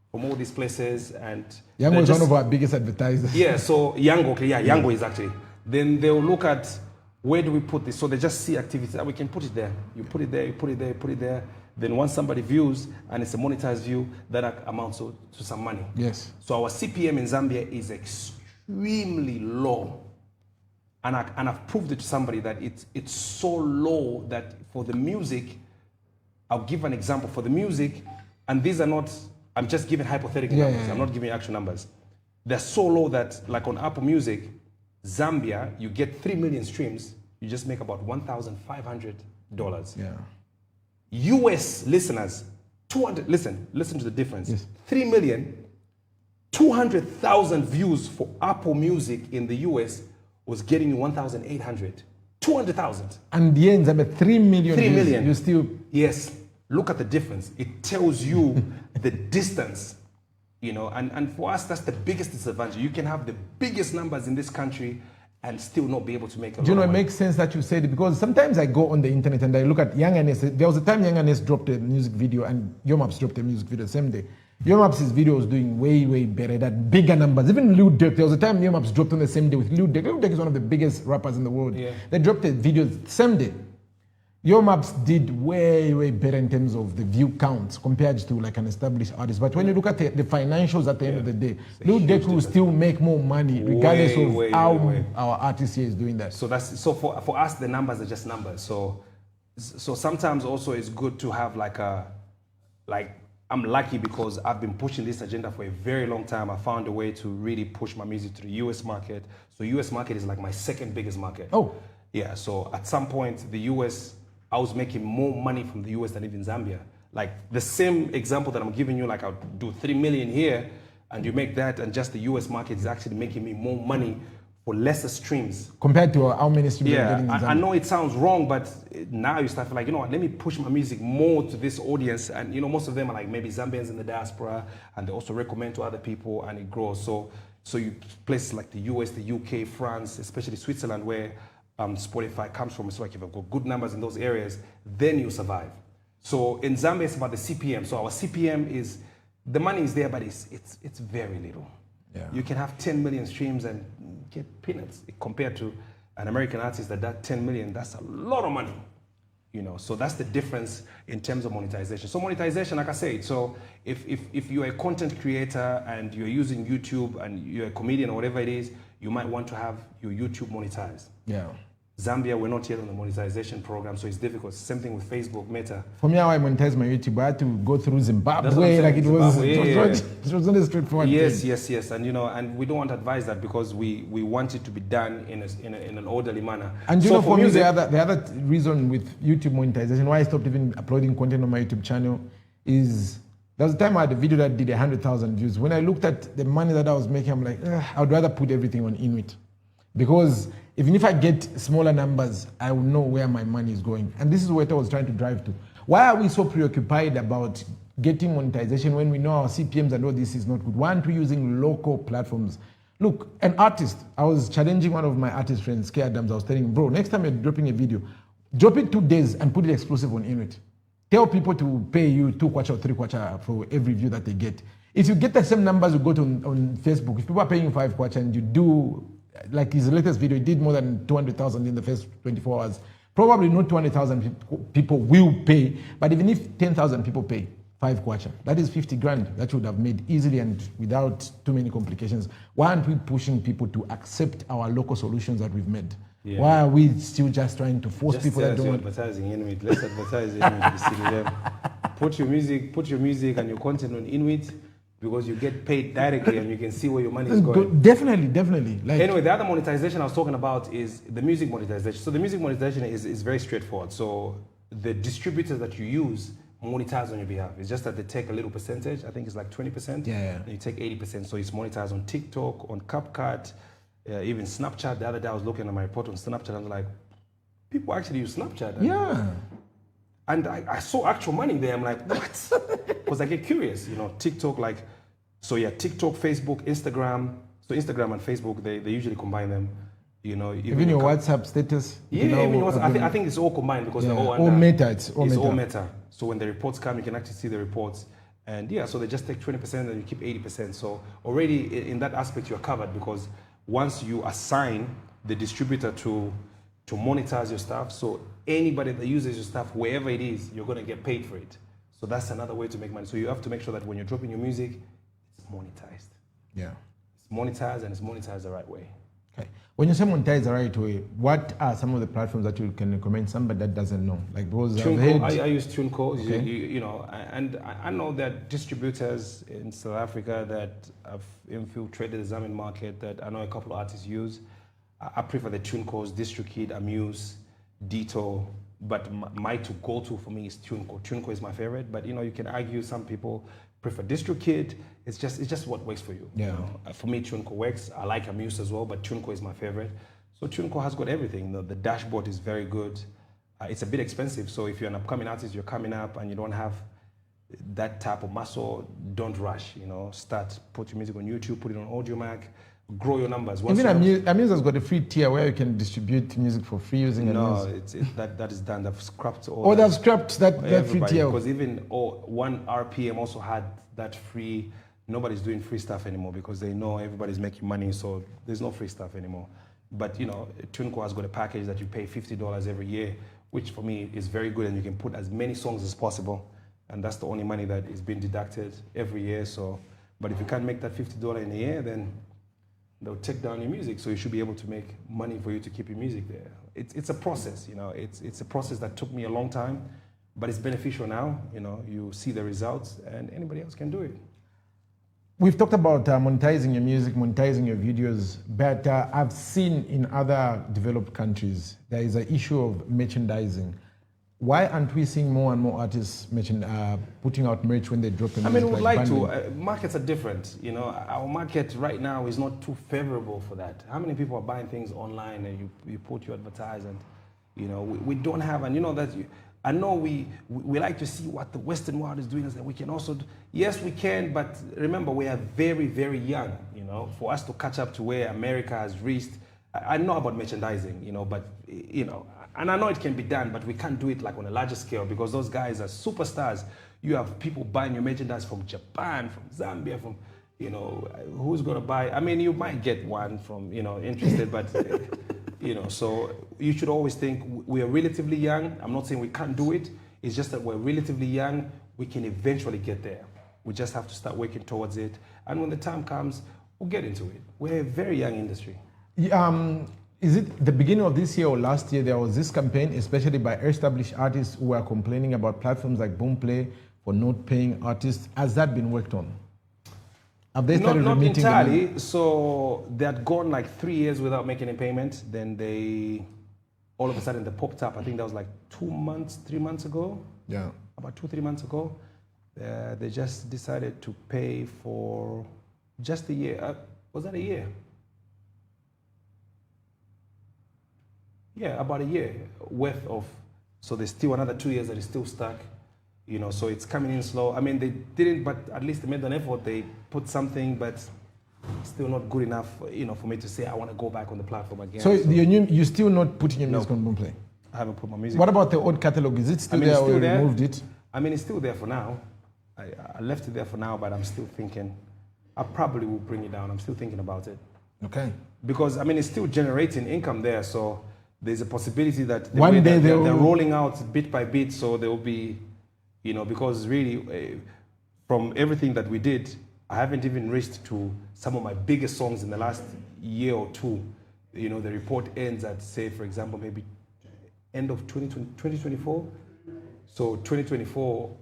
from all these places. And Yango is one of our biggest advertisers. Yeah, so Yango, Yango is actually. Then they'll look at where do we put this. So they just see activities and we can put it there. You put it there, you put it there, you put it there. Then once somebody views and it's a monetized view, that amounts to some money. Yes. So our CPM in Zambia is extremely low. And I've proved it to somebody that it's so low that for the music, I'll give an example for the music, and these are not, I'm just giving hypothetical numbers. I'm not giving actual numbers. They're so low that, like on Apple Music, Zambia, you get 3 million streams, you just make about $1,500. Yeah. US listeners, 200, listen to the difference. Yes. 3,200,000 views for Apple Music in the US was getting you 1,800. 200,000. And the end, Zambia, 3 million. 3 views. million. You still. Yes. Look at the difference. It tells you the distance, you know, and for us, that's the biggest disadvantage. You can have the biggest numbers in this country and still not be able to make a lot Do you know, of it money. makes sense that you said it, because sometimes I go on the internet and I look at Young Ernest. There was a time Young Ernest dropped a music video and Yomaps dropped a music video the same day. Yomaps' video was doing way, way better, that bigger numbers. Even Lil Durk, there was a time Yomaps dropped on the same day with Lil Durk. Lil Durk is one of the biggest rappers in the world. Yeah. They dropped a video the same day. Yomaps did way, way better in terms of the view counts compared to like an established artist. But when you look at the financials at the end of the day, Lil Durk will still make more money regardless of how our artist here is doing that. So that's for us, the numbers are just numbers. So sometimes also it's good to have I'm lucky because I've been pushing this agenda for a very long time. I found a way to really push my music to the US market. So US market is like my second biggest market. Oh. Yeah, so at some point, the US, I was making more money from the US than even Zambia. Like the same example that I'm giving you, like I'll do 3 million here and you make that, and just the US market is actually making me more money for lesser streams. Compared to how many streams you're getting in Zambia. I know it sounds wrong, but now you start like, you know what, let me push my music more to this audience. And you know, most of them are like maybe Zambians in the diaspora, and they also recommend to other people, and it grows. So you places like the US, the UK, France, especially Switzerland, where Spotify comes from. So like if you've got good numbers in those areas, then you survive. So in Zambia, it's about the CPM. So our CPM is, the money is there, but it's very little. Yeah. You can have 10 million streams and get peanuts compared to an American artist that 10 million, that's a lot of money. You know, so that's the difference in terms of monetization. So monetization, like I said, so if you're a content creator and you're using YouTube and you're a comedian or whatever it is, you might want to have your YouTube monetized. Yeah. Zambia, we're not yet on the monetization program, so it's difficult. Same thing with Facebook, Meta. For me, how I monetize my YouTube, I had to go through Zimbabwe, like it was not a straightforward thing. Yes, and you know, and we don't want to advise that because we want it to be done in an orderly manner. And you know, for me, the other reason with YouTube monetization, why I stopped even uploading content on my YouTube channel is, there was a time I had a video that did 100,000 views. When I looked at the money that I was making, I'm like, I would rather put everything on Inwit. Because even if I get smaller numbers, I will know where my money is going. And this is what I was trying to drive to. Why are we so preoccupied about getting monetization when we know our CPMs and all this is not good? Why aren't we using local platforms? Look, an artist, I was challenging one of my artist friends, K. Adams. I was telling him, bro, next time you're dropping a video, drop it 2 days and put it exclusive on Inwit. Tell people to pay you 2 kwacha or 3 kwacha for every view that they get. If you get the same numbers you got on Facebook, if people are paying you 5 kwacha and you do, like his latest video, he did more than 200,000 in the first 24 hours. Probably not 200,000 people will pay, but even if 10,000 people pay 5 kwacha, that is 50 grand that you would have made easily and without too many complications. Why aren't we pushing people to accept our local solutions that we've made? Yeah. Why are we still just trying to force people that don't want advertising Inwit? Let's advertise Inwit. Put your music and your content on Inwit, because you get paid directly and you can see where your money is going. Definitely. Like, anyway, the other monetization I was talking about is the music monetization. So the music monetization is very straightforward. So the distributors that you use monetize on your behalf. It's just that they take a little percentage. I think it's like 20%. Yeah. And you take 80%. So it's monetized on TikTok, on CapCut, even Snapchat. The other day I was looking at my report on Snapchat and I was like, people actually use Snapchat. Yeah. And I saw actual money there. I'm like, what? Because I get curious, you know, TikTok, like, so yeah, TikTok, Facebook, Instagram. So Instagram and Facebook, they usually combine them, you know. Even your WhatsApp status? Yeah, you know, even WhatsApp. I think it's all combined because they're all under. Meta. It's all meta. So when the reports come, you can actually see the reports. And yeah, so they just take 20% and you keep 80%. So already in that aspect, you're covered, because once you assign the distributor to monetize your stuff, so anybody that uses your stuff, wherever it is, you're going to get paid for it. So that's another way to make money. So you have to make sure that when you're dropping your music, it's monetized. Yeah. It's monetized, and it's monetized the right way. When you say monetize the right way, what are some of the platforms that you can recommend somebody that doesn't know? Like those I use TuneCo, and I know that distributors in South Africa that have infiltrated the Zambian market that I know a couple of artists use. I prefer the TuneCos, DistroKid, Amuse, Dito, but my go-to for me is TuneCo. TuneCo is my favorite, but you can argue some people prefer DistroKid. It's just what works for you. Yeah. For me, TuneCo works. I like Amuse as well, but TuneCo is my favorite. So TuneCo has got everything. The dashboard is very good. It's a bit expensive, so if you're an upcoming artist, you're coming up and you don't have that type of muscle, don't rush. Start, put your music on YouTube, put it on AudioMac, grow your numbers. Even Amuse has got a free tier where you can distribute music for free using Amuse. No, that is done. They've scrapped all. Oh, they've scrapped that free tier. Because even one RPM also had that free. Nobody's doing free stuff anymore because they know everybody's making money, so there's no free stuff anymore. But TuneCo has got a package that you pay $50 every year, which for me is very good, and you can put as many songs as possible, and that's the only money that is being deducted every year. So, but if you can't make that $50 in a year, then they'll take down your music. So you should be able to make money for you to keep your music there. It's a process, It's a process that took me a long time, but it's beneficial now. You see the results, and anybody else can do it. We've talked about monetizing your music, monetizing your videos, but I've seen in other developed countries, there is an issue of merchandising. Why aren't we seeing more and more artists putting out merch when they drop a music? We would like to. Markets are different. Our market right now is not too favorable for that. How many people are buying things online and you put your advertise and, we don't have, and I know we like to see what the Western world is doing, and we can also, yes, we can, but remember, we are very, very young, for us to catch up to where America has reached. I know about merchandising, but, and I know it can be done, but we can't do it like on a larger scale because those guys are superstars. You have people buying your merchandise from Japan, from Zambia, from, who's going to buy? You might get one from, interested, but, so you should always think we are relatively young. I'm not saying we can't do it. It's just that we're relatively young. We can eventually get there. We just have to start working towards it. And when the time comes, we'll get into it. We're a very young industry. Is it the beginning of this year or last year, there was this campaign, especially by established artists who were complaining about platforms like Boomplay for not paying artists. Has that been worked on? Have they started not remitting entirely. So they had gone like 3 years without making a payment. Then all of a sudden they popped up. I think that was like 3 months ago. Yeah. About 2-3 months ago. They just decided to pay for just a year. Was that a year? Yeah, about a year worth of. So there's still another 2 years that is still stuck. So it's coming in slow. They didn't, but at least they made an effort. They put something, but still not good enough, for me to say I want to go back on the platform again. So you're still not putting your music on Boomplay? I haven't put my music. What about the old catalog? Is it still there or you removed it? It's still there for now. I left it there for now, but I'm still thinking. I probably will bring it down. I'm still thinking about it. Okay. Because it's still generating income there, so there's a possibility that one day they're rolling out bit by bit, so there will be. Because really, from everything that we did, I haven't even reached to some of my biggest songs in the last year or two. The report ends at, say, for example, maybe end of 2024. So 2024,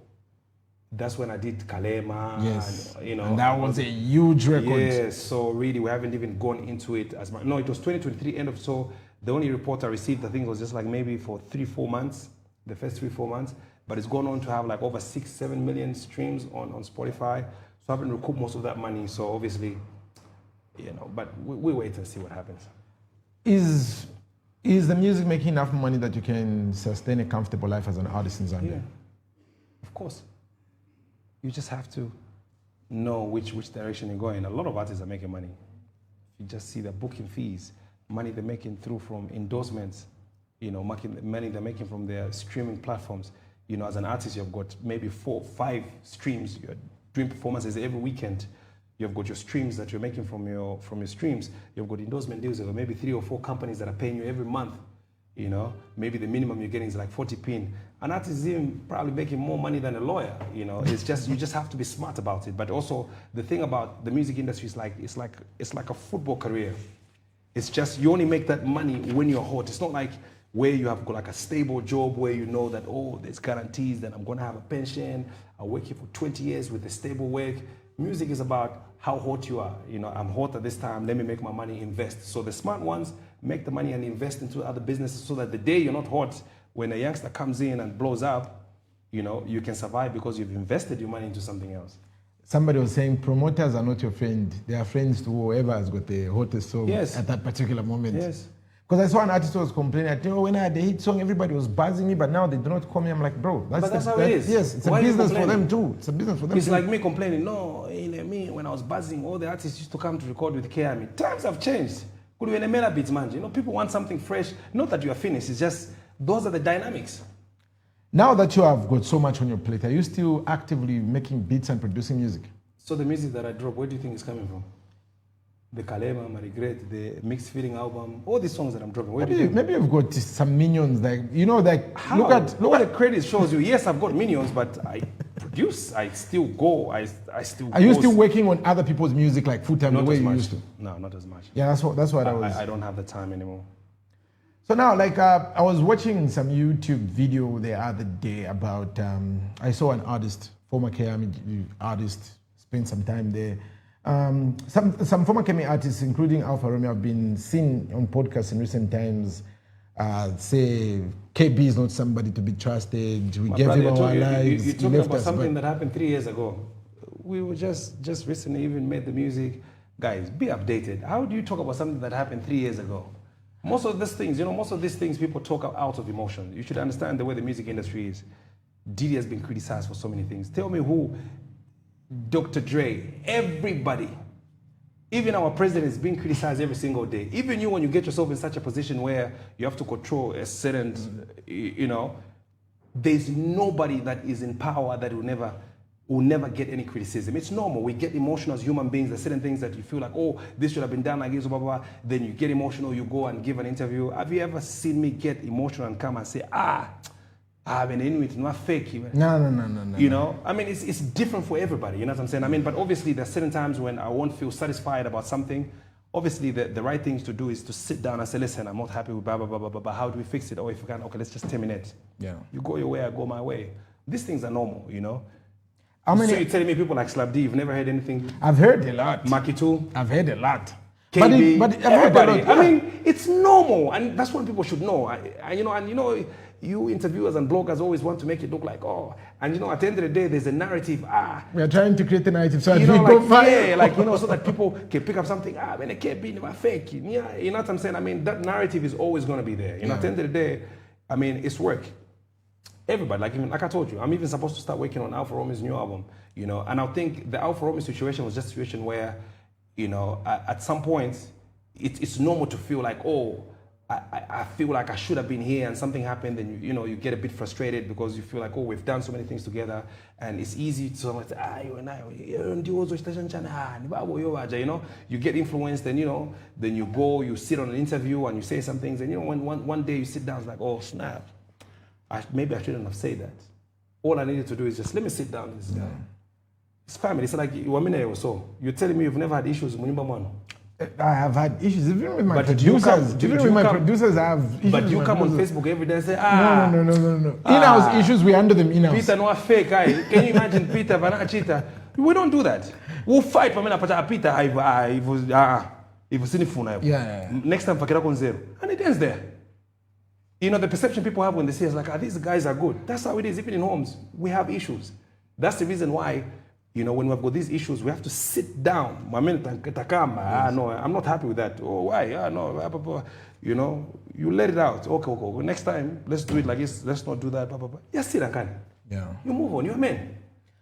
that's when I did Kalema. Yes. And that was a huge record. Yes. So really, we haven't even gone into it as much. No, it was 2023 end of. So the only report I received, I think, was just like maybe for 3-4 months, the first 3-4 months. But it's gone on to have like over 6-7 million streams on Spotify. So I haven't recouped most of that money. So obviously, but we wait and see what happens. Is the music making enough money that you can sustain a comfortable life as an artist in Zambia? Yeah, of course. You just have to know which direction you're going. A lot of artists are making money. You just see the booking fees, money they're making through from endorsements, money they're making from their streaming platforms. As an artist, you've got maybe 4-5 streams. You're doing performances every weekend. You've got your streams that you're making from your streams. You've got endorsement deals. You've got maybe 3 or 4 companies that are paying you every month. Maybe the minimum you're getting is like 40 pin. An artist is even probably making more money than a lawyer. It's just you just have to be smart about it. But also the thing about the music industry is it's like a football career. It's just you only make that money when you're hot. It's not like where you have got like a stable job where you know that, oh, there's guarantees that I'm going to have a pension. I'll work here for 20 years with a stable work. Music is about how hot you are. You know, I'm hot at this time. Let me make my money, invest. So the smart ones make the money and invest into other businesses so that the day you're not hot, when a youngster comes in and blows up, you know, you can survive because you've invested your money into something else. Somebody was saying promoters are not your friend. They are friends to whoever has got the hottest song at that particular moment. Yes. Because I saw an artist who was complaining, when I had the hit song, everybody was buzzing me, but now they do not call me. I'm like, bro, that's how it is. Yes, it's a business for them too. It's a business for them It's too. like me complaining, no, me, when I was buzzing, all the artists used to come to record with KRM. Times have changed. Could be in a mela beats, man. You know, people want something fresh. Not that you are finished, it's just, those are the dynamics. Now that you have got so much on your plate, are you still actively making beats and producing music? So the music that I drop, where do you think it's coming from? The Kalema, My Regret, the Mixed Feeling album, all these songs that I'm dropping. Maybe you've got some minions, like, you know, like, How? look at the credit shows you. Yes, I've got minions, but I produce, I still go, I still Are you still working on other people's music like full-time the Not way as you much. used to? No, not as much. Yeah, that's what I was. I don't have the time anymore. So now, like, I was watching some YouTube video the other day about, I saw an artist, former KRM artist, spent some time there. Some former KRM artists, including Alpha Romeo, have been seen on podcasts in recent times say KB is not somebody to be trusted. We gave him our lives. You're talking about something that happened 3 years ago. We were just recently even made the music. Guys, be updated. How do you talk about something that happened 3 years ago? Most of these things people talk out of emotion. You should understand the way the music industry is. Diddy has been criticized for so many things. Tell me who, Dr. Dre, everybody, even our president is being criticized every single day. Even you, when you get yourself in such a position where you have to control a certain, you know, there's nobody that is in power that will never get any criticism. It's normal. We get emotional as human beings. There's certain things that you feel like, oh, this should have been done like this, blah, blah, blah. Then you get emotional, you go and give an interview. Have you ever seen me get emotional and come and say, I'm an Inwit, not fake. No. You know, I mean, it's different for everybody, you know what I'm saying? I mean, but obviously there's certain times when I won't feel satisfied about something. Obviously, the right thing to do is to sit down and say, listen, I'm not happy with blah, blah, blah, blah, blah. How do we fix it? Or if you can, okay, let's just terminate. Yeah. You go your way, I go my way. These things are normal, you know? How many? So you're telling me people like Slab D, you've never heard anything? I've heard a lot. Makitu? I've heard a lot. KB, but I've everybody. heard a lot. I mean, it's normal, and that's what people should know. You interviewers and bloggers always want to make it look like, oh, and you know, at the end of the day, there's a narrative. We are trying to create a narrative so that you know, we go fire. Yeah, like, you know, so that people can pick up something. When a KB never fake. Yeah, you know what I'm saying? I mean, that narrative is always going to be there. You know, at the end of the day, I mean, it's work. Everybody, like I told you, I'm even supposed to start working on Alpha Romeo's new album, you know, and I think the Alpha Romeo situation was just a situation where, you know, at some point, it's normal to feel like, oh, I feel like I should have been here and something happened, and you get a bit frustrated because you feel like, oh, we've done so many things together, and it's easy to say, you know, you get influenced, and then you go, you sit on an interview and you say some things, and when one day you sit down, it's like, oh snap, maybe I shouldn't have said that. All I needed to do is just let me sit down with this guy. It's family. It's like or so. You're telling me you've never had issues with Munimba. I have had issues even with my But producers. Producers, I have issues. But you with come on producers. Facebook every day and say, No. In-house issues, we handle them in-house. Peter no fake guy. Can you imagine Peter Vanna Cheetah? We don't do that. We'll fight for me Peter. If was Yeah. Next time Fakira on zero. And it ends there. You know, the perception people have when they say it's like, these guys are good. That's how it is. Even in homes, we have issues. That's the reason why, you know, when we've got these issues, we have to sit down. No, I'm not happy with that. Oh, why? No. You know, you let it out. Okay. Next time, let's do it like this. Let's not do that. Yes, sit and Yeah. You move on. You're a man.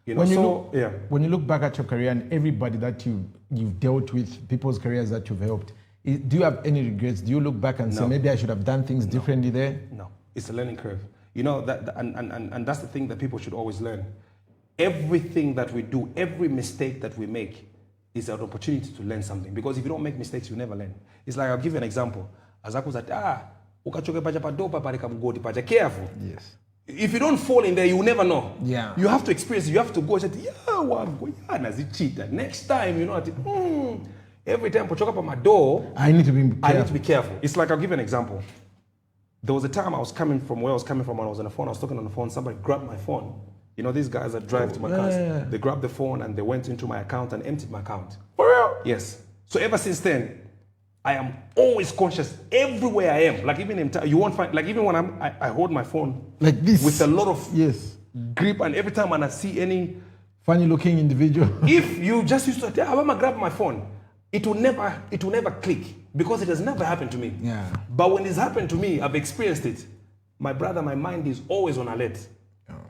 You know, when you look back at your career and everybody that you've dealt with, people's careers that you've helped, do you have any regrets? Do you look back and say, maybe I should have done things differently there? No, it's a learning curve. You know, and that's the thing that people should always learn. Everything that we do, every mistake that we make is an opportunity to learn something. Because if you don't make mistakes, you never learn. It's like, I'll give you an example. Azaku said, careful. Yes. If you don't fall in there, you will never know. Yeah. You have to experience it. You have to go and say, next time, Every time I up on my door, I need to be careful. It's like, I'll give you an example. There was a time I was coming from where I was coming from when I was on the phone. I was talking on the phone. Somebody grabbed my phone. You know, these guys that drive to my cars. They grabbed the phone and they went into my account and emptied my account. For real? Yes. So ever since then, I am always conscious everywhere I am. Like even you won't find, like even when I hold my phone like this with a lot of grip, and every time when I see any funny looking individual, if you just used to tell, I'm gonna grab my phone, it will never click because it has never happened to me. Yeah. But when it's happened to me, I've experienced it. My brother, my mind is always on alert.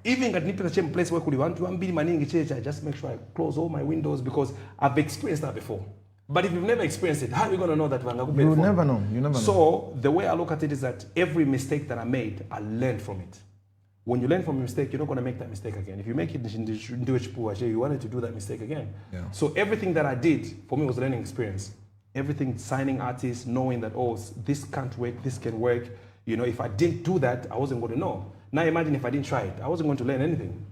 Even at the same place where I just make sure I close all my windows because I've experienced that before. But if you've never experienced it, how are you going to know that? You will never know. You never know. So the way I look at it is that every mistake that I made, I learned from it. When you learn from a mistake, you're not going to make that mistake again. If you make it, you wanted to do that mistake again. Yeah. So everything that I did, for me, was a learning experience. Everything, signing artists, knowing that, oh, this can't work, this can work. You know, if I didn't do that, I wasn't going to know. Now imagine if I didn't try it, I wasn't going to learn anything.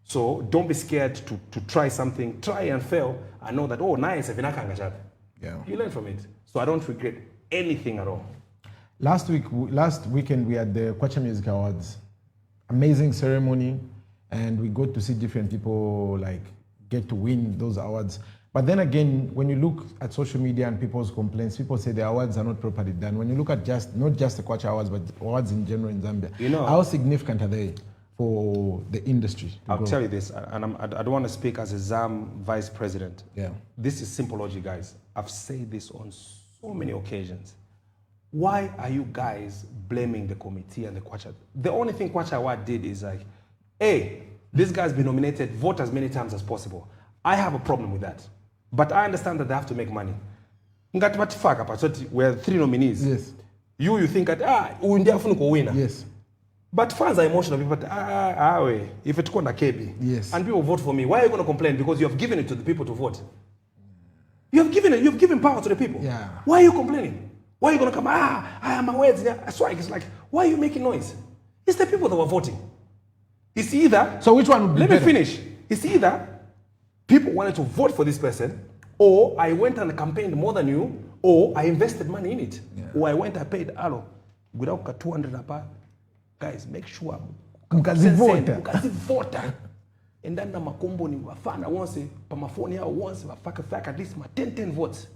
So don't be scared to try something, try and fail, and know that, oh, nice, yeah. You learn from it. So I don't regret anything at all. Last weekend, we had the Kwacha Music Awards. Amazing ceremony, and we got to see different people like get to win those awards. But then again, when you look at social media and people's complaints, people say the awards are not properly done. When you look at not just the Kwacha Awards, but awards in general in Zambia, you know, how significant are they for the industry? I'll tell you this, and I don't want to speak as a ZAM vice president. Yeah. This is simple logic, guys. I've said this on so many occasions. Why are you guys blaming the committee and the Kwacha? The only thing Kwacha Award did is like, hey, this guy's been nominated, vote as many times as possible. I have a problem with that. But I understand that they have to make money. We're 3 nominees. Yes. You think that, winner. Yes. But fans are emotional. People, if it's called a KB, yes, and people vote for me, why are you going to complain? Because you have given it to the people to vote. You have given power to the people. Yeah. Why are you complaining? Why are you going to come, I am my words. That's why it's like, why are you making noise? It's the people that were voting. It's either... So which one would be Let better? me finish. It's either people wanted to vote for this person, or I went and campaigned more than you, or I invested money in it. Yeah. Or I went and paid, without 200 apart. Guys, make sure mukazivota. And then makombo ni wafana once pamafoni yao once wafaka at least 10 votes.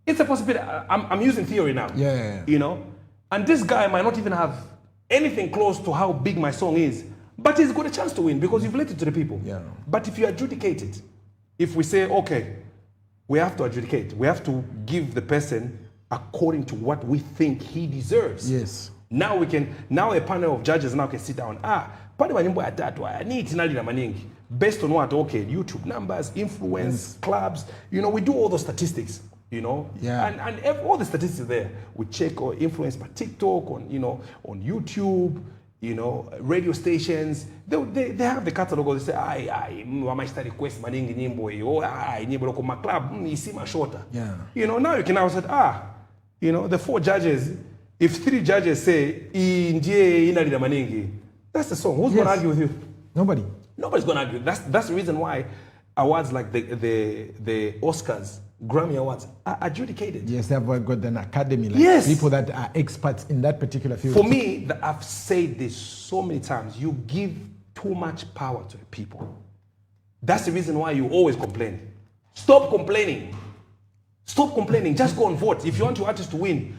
It's a possibility. I'm using theory now. Yeah. You know? And this guy might not even have anything close to how big my song is, but he's got a chance to win because you've let it to the people. Yeah. But if you adjudicate it, if we say, okay, we have to adjudicate, we have to give the person according to what we think he deserves. Yes. Now a panel of judges now can sit down. Based on what? Okay, YouTube numbers, influence, clubs. You know, we do all those statistics. You know, yeah. And all the statistics there. We check or influence by TikTok, on YouTube, you know, radio stations. They have the catalog. They say, I might request maningi nyimbo yo, nyimbo ko club, isima shorter. Yeah. You know, now you can now say, you know, the 4 judges. If 3 judges say, that's the song. Who's going to argue with you? Nobody. Nobody's going to argue. That's the reason why awards like the Oscars, Grammy Awards are adjudicated. Yes, they've got an academy. Like yes. People that are experts in that particular field. For me, I've said this so many times, you give too much power to the people. That's the reason why you always complain. Stop complaining. Stop complaining. Just go and vote. If you want your artist to win,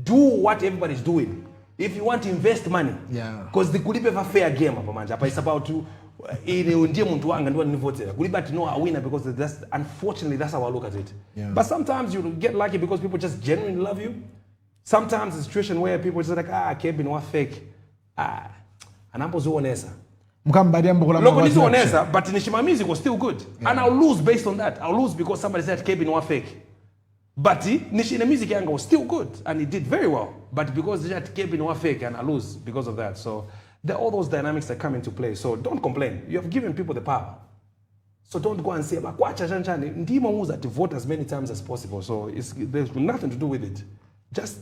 do what everybody's doing. If you want to invest money, because the could have a fair game, it's about to know a winner because unfortunately that's how I look at it. Yeah. But sometimes you get lucky because people just genuinely love you. Sometimes it's a situation where people just like, Kevin was fake. And I'm honest. But Nishima music was still good. Yeah. And I'll lose based on that. I'll lose because somebody said Kevin was fake. But Nishina music was still good and it did very well. But because they had Kevin was fake and I lose because of that. So there are all those dynamics that come into play. So don't complain. You have given people the power. So don't go and say, to vote as many times as possible. So there's nothing to do with it. Just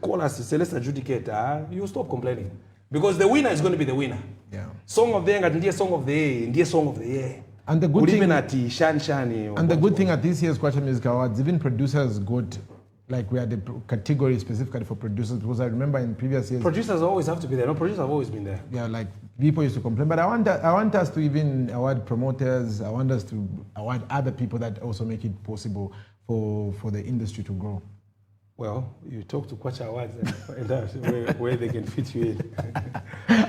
call us and say, let's adjudicate. You stop complaining. Because the winner is going to be the winner. Yeah. Song of the year, song of the year, song of the year. And the good thing, even at the Shani. And the good thing at this year's Kwacha Music Awards, even producers got, like we had a category specifically for producers, because I remember in previous years. Producers always have to be there. No, producers have always been there. Yeah, like people used to complain, but I want us to even award promoters. I want us to award other people that also make it possible for the industry to grow. Well, you talk to Kwacha Awards and find out where they can fit you in.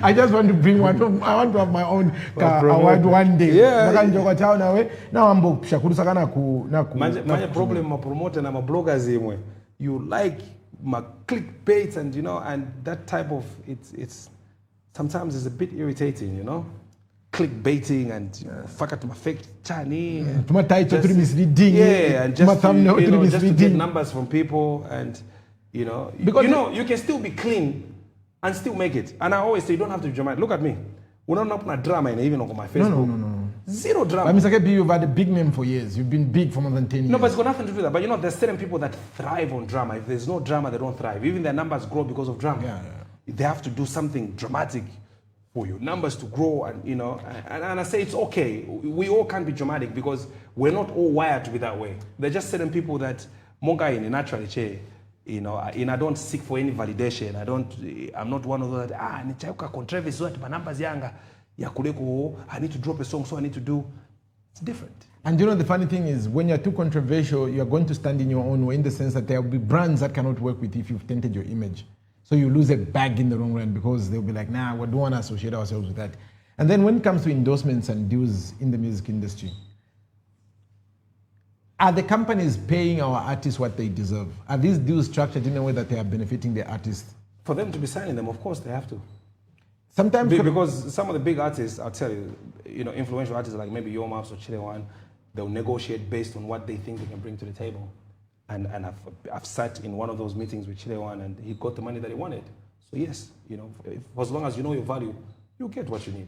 I just want to bring one. I want to have my own award one day. Yeah. Now I'm shakurusa My problem, my promoter and my bloggers, you like my clickbait and and that type of it's sometimes it's a bit irritating, clickbaiting and fuck at my fake Chani. Misleading. Yeah, and just to get numbers from people and because you can still be clean and still make it. And I always say you don't have to be dramatic. Look at me. We're not up drama and even on my Facebook. No. Zero drama. But Mr. Kebi, you've had a big name for years. You've been big for more than 10 years. No, but it's got nothing to do with that. But there's certain people that thrive on drama. If there's no drama, they don't thrive. Even their numbers grow because of drama. Yeah. They have to do something dramatic for your numbers to grow, and and I say it's okay. We all can't be dramatic because we're not all wired to be that way. There's just certain people that monga in naturally chair, and I don't seek for any validation. I'm not one of those that nichauka controversy what my numbers younger. I need to drop a song, so I need to do. It's different. And the funny thing is, when you're too controversial, you're going to stand in your own way, in the sense that there will be brands that cannot work with you if you've tainted your image. So you lose a bag in the long run because they'll be like, nah, we don't want to associate ourselves with that. And then when it comes to endorsements and deals in the music industry, are the companies paying our artists what they deserve? Are these deals structured in a way that they are benefiting the artists? For them to be signing them, of course they have to. Sometimes because some of the big artists, I'll tell you, influential artists like maybe Yo Maps or Chile One, they'll negotiate based on what they think they can bring to the table. And I've sat in one of those meetings with Chile One, and he got the money that he wanted. So yes, for as long as you know your value, you get what you need.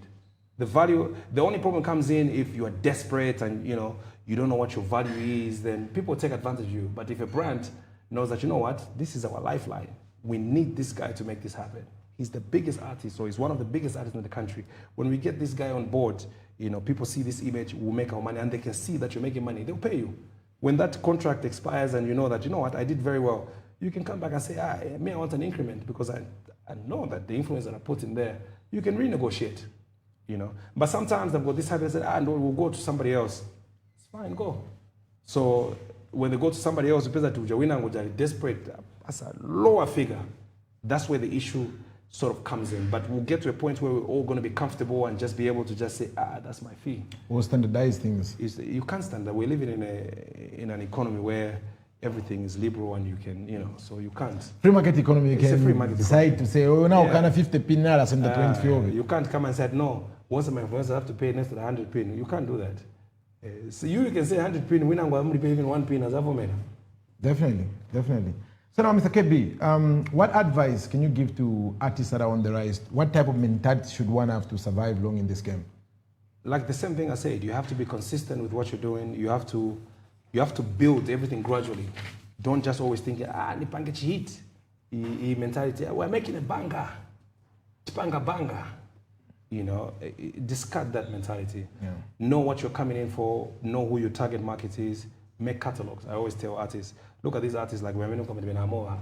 The only problem comes in if you are desperate and you don't know what your value is, then people take advantage of you. But if a brand knows that, this is our lifeline, we need this guy to make this happen. He's the biggest artist, or he's one of the biggest artists in the country. When we get this guy on board, people see this image, we'll make our money, and they can see that you're making money, they'll pay you. When that contract expires and you know that, I did very well, you can come back and say, I want an increment because I know that the influence that I put in there, you can renegotiate, But sometimes they've got this habit and say, no, we'll go to somebody else. It's fine, go. So when they go to somebody else, desperate, as a lower figure, that's where the issue sort of comes in. But we'll get to a point where we're all going to be comfortable and just be able to just say, that's my fee. Or standardize things. You can't standardize. We're living in an economy where everything is liberal and you can, so you can't. Free market economy, you can free market decide economy. To say, now kind of 50 pin now, and the 20 You can't come and say, no, once my influencer have to pay next to the 100 pin. You can't do that. So you can say 100 pin, we're not going to pay even 1 pin as a woman. Definitely. So now, Mr. Kebi, what advice can you give to artists that are on the rise? What type of mentality should one have to survive long in this game? Like the same thing I said, you have to be consistent with what you're doing. You have to build everything gradually. Don't just always think, nipange hit. Mentality, we're making a banger. Banga. Discard that mentality. Yeah. Know what you're coming in for. Know who your target market is. Make catalogs. I always tell artists, look at these artists like yes.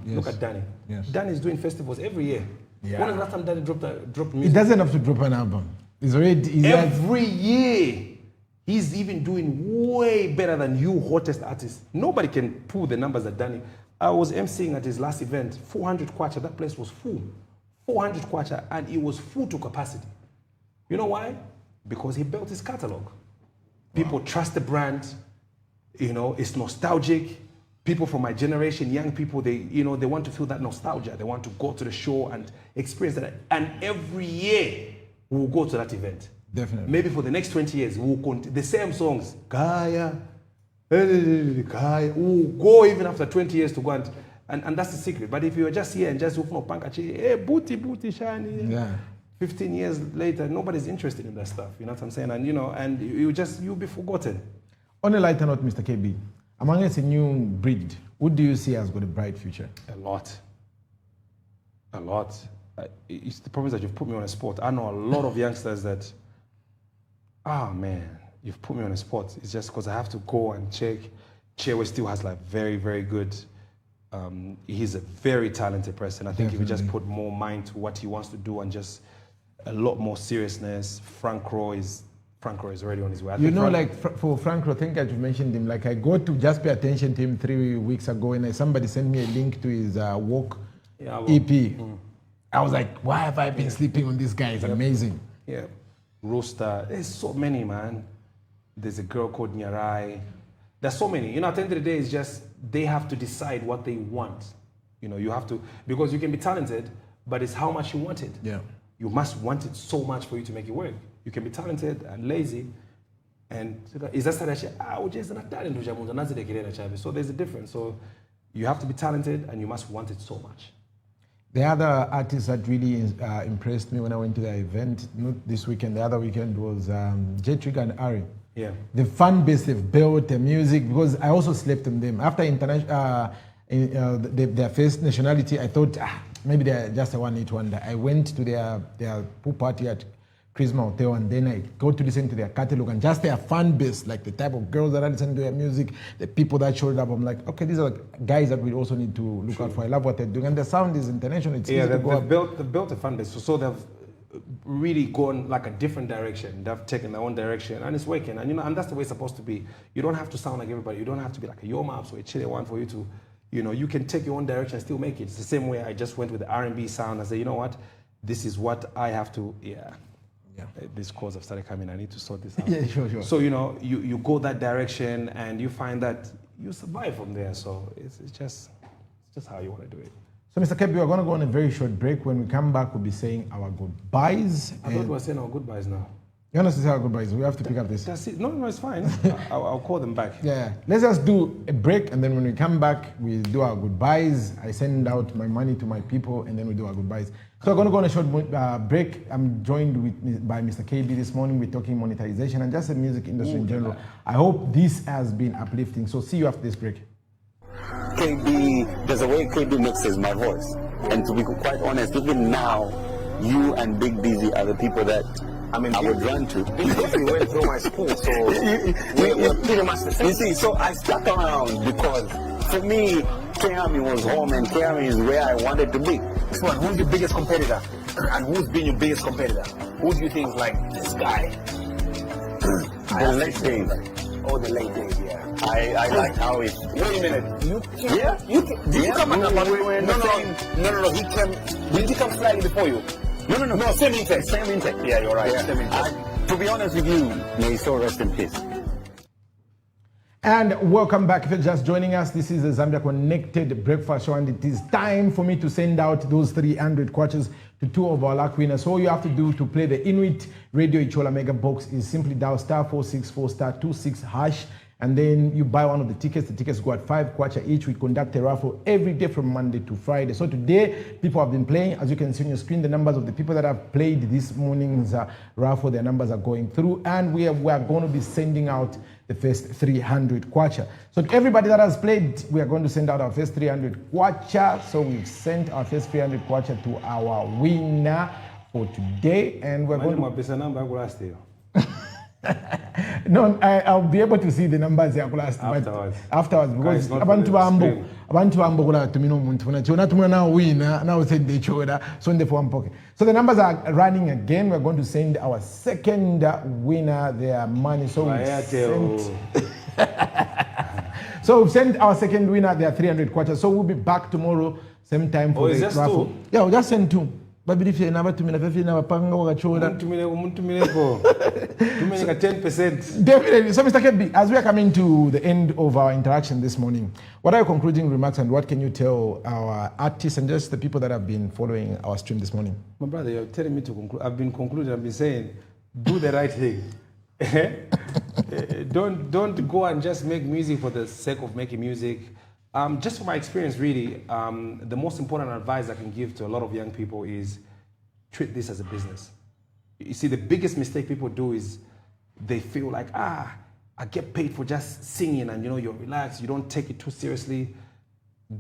Look at Danny. Yes. Danny is doing festivals every year. Yeah. When is the last time Danny dropped music? He doesn't have to drop an album. Every year. He's even doing way better than you hottest artists. Nobody can pull the numbers that Danny. I was emceeing at his last event, 400 kwacha. That place was full. 400 kwacha, and it was full to capacity. You know why? Because he built his catalog. People trust the brand. It's nostalgic. People from my generation, young people, they want to feel that nostalgia. They want to go to the show and experience that. And every year, we'll go to that event. Definitely. Maybe for the next 20 years, we'll continue the same songs. Kaya. We'll go even after 20 years to go and that's the secret. But if you're just here and just booty, shiny. Yeah. 15 years later, nobody's interested in that stuff. You know what I'm saying? And and you'll be forgotten. On a lighter note, Mr. KB, among us a new breed, who do you see has got a bright future? A lot. It's the problem that you've put me on a spot. I know a lot of youngsters that, man, you've put me on a spot. It's just because I have to go and check. Chewe still has like very, very good. He's a very talented person. I think if you just put more mind to what he wants to do and just a lot more seriousness, Frank Rowe is already on his way. For Frank Rowe, I think I mentioned him. Like I go to just pay attention to him 3 weeks ago, and somebody sent me a link to his Walk EP. I was like, why have I been sleeping on this guy? It's amazing. Yeah, Rooster. There's so many, man. There's a girl called Nyarai. There's so many. You know, at the end of the day, it's just they have to decide what they want. You know, you have to, because you can be talented, but it's how much you want it. Yeah. You must want it so much for you to make it work. You can be talented and lazy, and so there's a difference. So you have to be talented and you must want it so much. The other artist that really impressed me when I went to the event, not this weekend, the other weekend, was J-Trigger and Ari. Yeah. The fan base they've built, the music, because I also slept on them. After their first nationality, I thought, maybe they're just a one-hit wonder. I went to their pool party at Christmas Hotel, and then I go to listen to their catalog and just their fan base, like the type of girls that are listening to their music, the people that showed up. I'm like, okay, these are guys that we also need to look out for. I love what they're doing, and the sound is international. It's they've built a fan base, so they've really gone like a different direction. They've taken their own direction, and it's working. And and that's the way it's supposed to be. You don't have to sound like everybody. You don't have to be like a Yomaps or a Chile one for you to, you can take your own direction and still make it. It's the same way I just went with the R&B sound. I said, you know what, this is what I have to. These calls have started coming. I need to sort this out. Yeah, sure. So you go that direction, and you find that you survive from there. So it's just how you want to do it. So, Mr. Kebi, we're going to go on a very short break. When we come back, we'll be saying our goodbyes. I thought we were saying our goodbyes now. You want us to say our goodbyes? We have to pick up this. That's it. No, it's fine. I'll call them back. Yeah. Let's just do a break, and then when we come back, we do our goodbyes. I send out my money to my people, and then we do our goodbyes. So we're going to go on a short break. I'm joined by Mr. KB this morning. We're talking monetization and just the music industry in general. I hope this has been uplifting. So see you after this break. KB, there's a way KB mixes my voice. And to be quite honest, even now, you and Big Busy are the people that I would run to. Big Busy went through my school, so we're pretty much the same. You see, so I stuck around because for me, K-Army was home and K-Army is where I wanted to be. So who's your biggest competitor? And who's been your biggest competitor? Who do you think is like this guy? The late days. Oh, the late days, yeah. I like how it. Wait a minute. You come on. No. Did he come slightly before you? No, same intake. Yeah, you're right. Yeah. Same intake. To be honest with you, may his soul rest in peace. And welcome back. If you're just joining us, this is the Zambia Connected Breakfast Show, and it is time for me to send out those 300 kwachas to 2 of our luck winners. So all you have to do to play the Inwit Radio Ichola Mega Box is simply dial *464 *26 hash, and then you buy one of the tickets. The tickets go at 5 kwacha each. We conduct a raffle every day from Monday to Friday. So today, people have been playing. As you can see on your screen, the numbers of the people that have played this morning's raffle, their numbers are going through, and we are going to be sending out the first 300 kwacha. So to everybody that has played, we are going to send out our first 300 kwacha. So we've sent our first 300 kwacha to our winner for today, and we're going to... No, I'll be able to see the numbers afterwards because abantu bambo kula tumina umuntu funa chona tumina na wina na usende choda so ndefo ampoke. So the numbers are running again. We're going to send our second winner their money. So we've sent our second winner their 300 kwacha. So we'll be back tomorrow same time for the raffle. Yeah, we'll just send 2. But if you never tumina fefi na panga wakachoda tumine ko 10%. Definitely. So Mr. Kebi, as we are coming to the end of our interaction this morning, what are your concluding remarks and what can you tell our artists and just the people that have been following our stream this morning? My brother, you're telling me to conclude. I've been concluding. I've been saying, do the right thing. Don't go and just make music for the sake of making music. Just from my experience, really, the most important advice I can give to a lot of young people is treat this as a business. You see, the biggest mistake people do is they feel like, I get paid for just singing and, you're relaxed. You don't take it too seriously.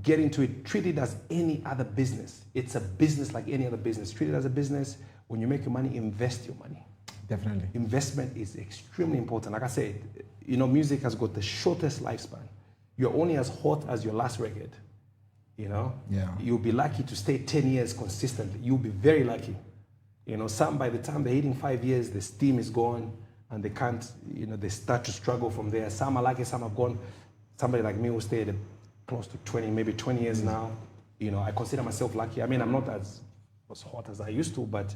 Get into it. Treat it as any other business. It's a business like any other business. Treat it as a business. When you make your money, invest your money. Definitely. Investment is extremely important. Like I said, you know, music has got the shortest lifespan. You're only as hot as your last record. You know? Yeah. You'll be lucky to stay 10 years consistently. You'll be very lucky. You know, some by the time they're hitting 5 years, the steam is gone and they can't, you know, they start to struggle from there. Some are lucky, some have gone. Somebody like me who stayed close to 20, maybe 20 years now. You know, I consider myself lucky. I mean, I'm not as hot as I used to, but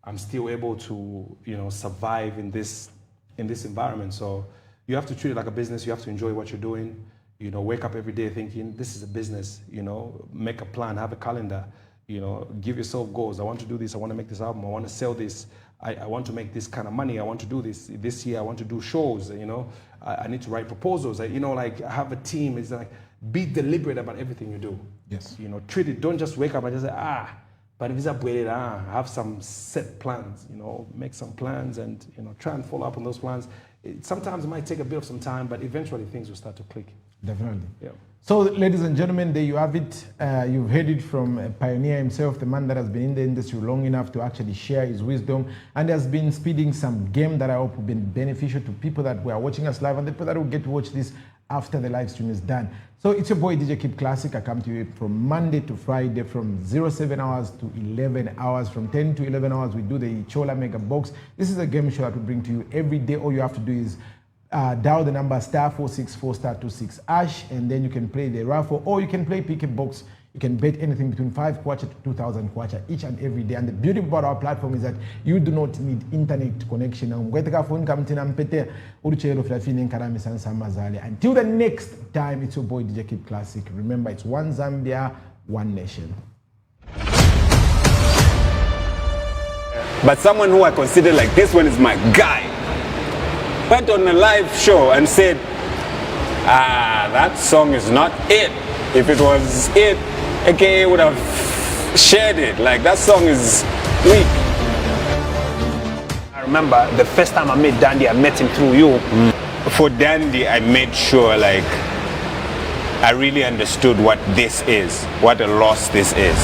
I'm still able to, you know, survive in this environment. So you have to treat it like a business. You have to enjoy what you're doing. You know, wake up every day thinking this is a business. You know, make a plan, have a calendar. You know, give yourself goals. I want to do this. I want to make this album. I want to sell this. I want to make this kind of money. I want to do this year. I want to do shows. You know, I need to write proposals. You know, like have a team. It's like be deliberate about everything you do. Yes. You know, treat it. Don't just wake up and just say but if it's up with it, have some set plans, you know, make some plans and, you know, try and follow up on those plans. Sometimes it might take a bit of some time, but eventually things will start to click. Definitely. Yeah. So, ladies and gentlemen, there you have it. You've heard it from a pioneer himself, the man that has been in the industry long enough to actually share his wisdom and has been speeding some game that I hope will be beneficial to people that were watching us live and the people that will get to watch this after the live stream is done. So it's your boy DJ Kid Classic. I come to you from Monday to Friday from 07 hours to 11 hours. From 10 to 11 hours, we do the Chola Mega Box. This is a game show that we bring to you every day. All you have to do is dial the number *464 *26 # and then you can play the raffle or you can play pick a box. You can bet anything between 5 kwacha to 2,000 kwacha each and every day. And the beauty about our platform is that you do not need internet connection. Until the next time, it's your boy DJ Kid Classic. Remember, it's one Zambia, one nation. But someone who I consider like this one is my guy went on a live show and said, that song is not it. If it was it, AKA would have shared it. Like, that song is weak. I remember the first time I met Dandy, I met him through you. For Dandy, I made sure, like, I really understood what this is, what a loss this is.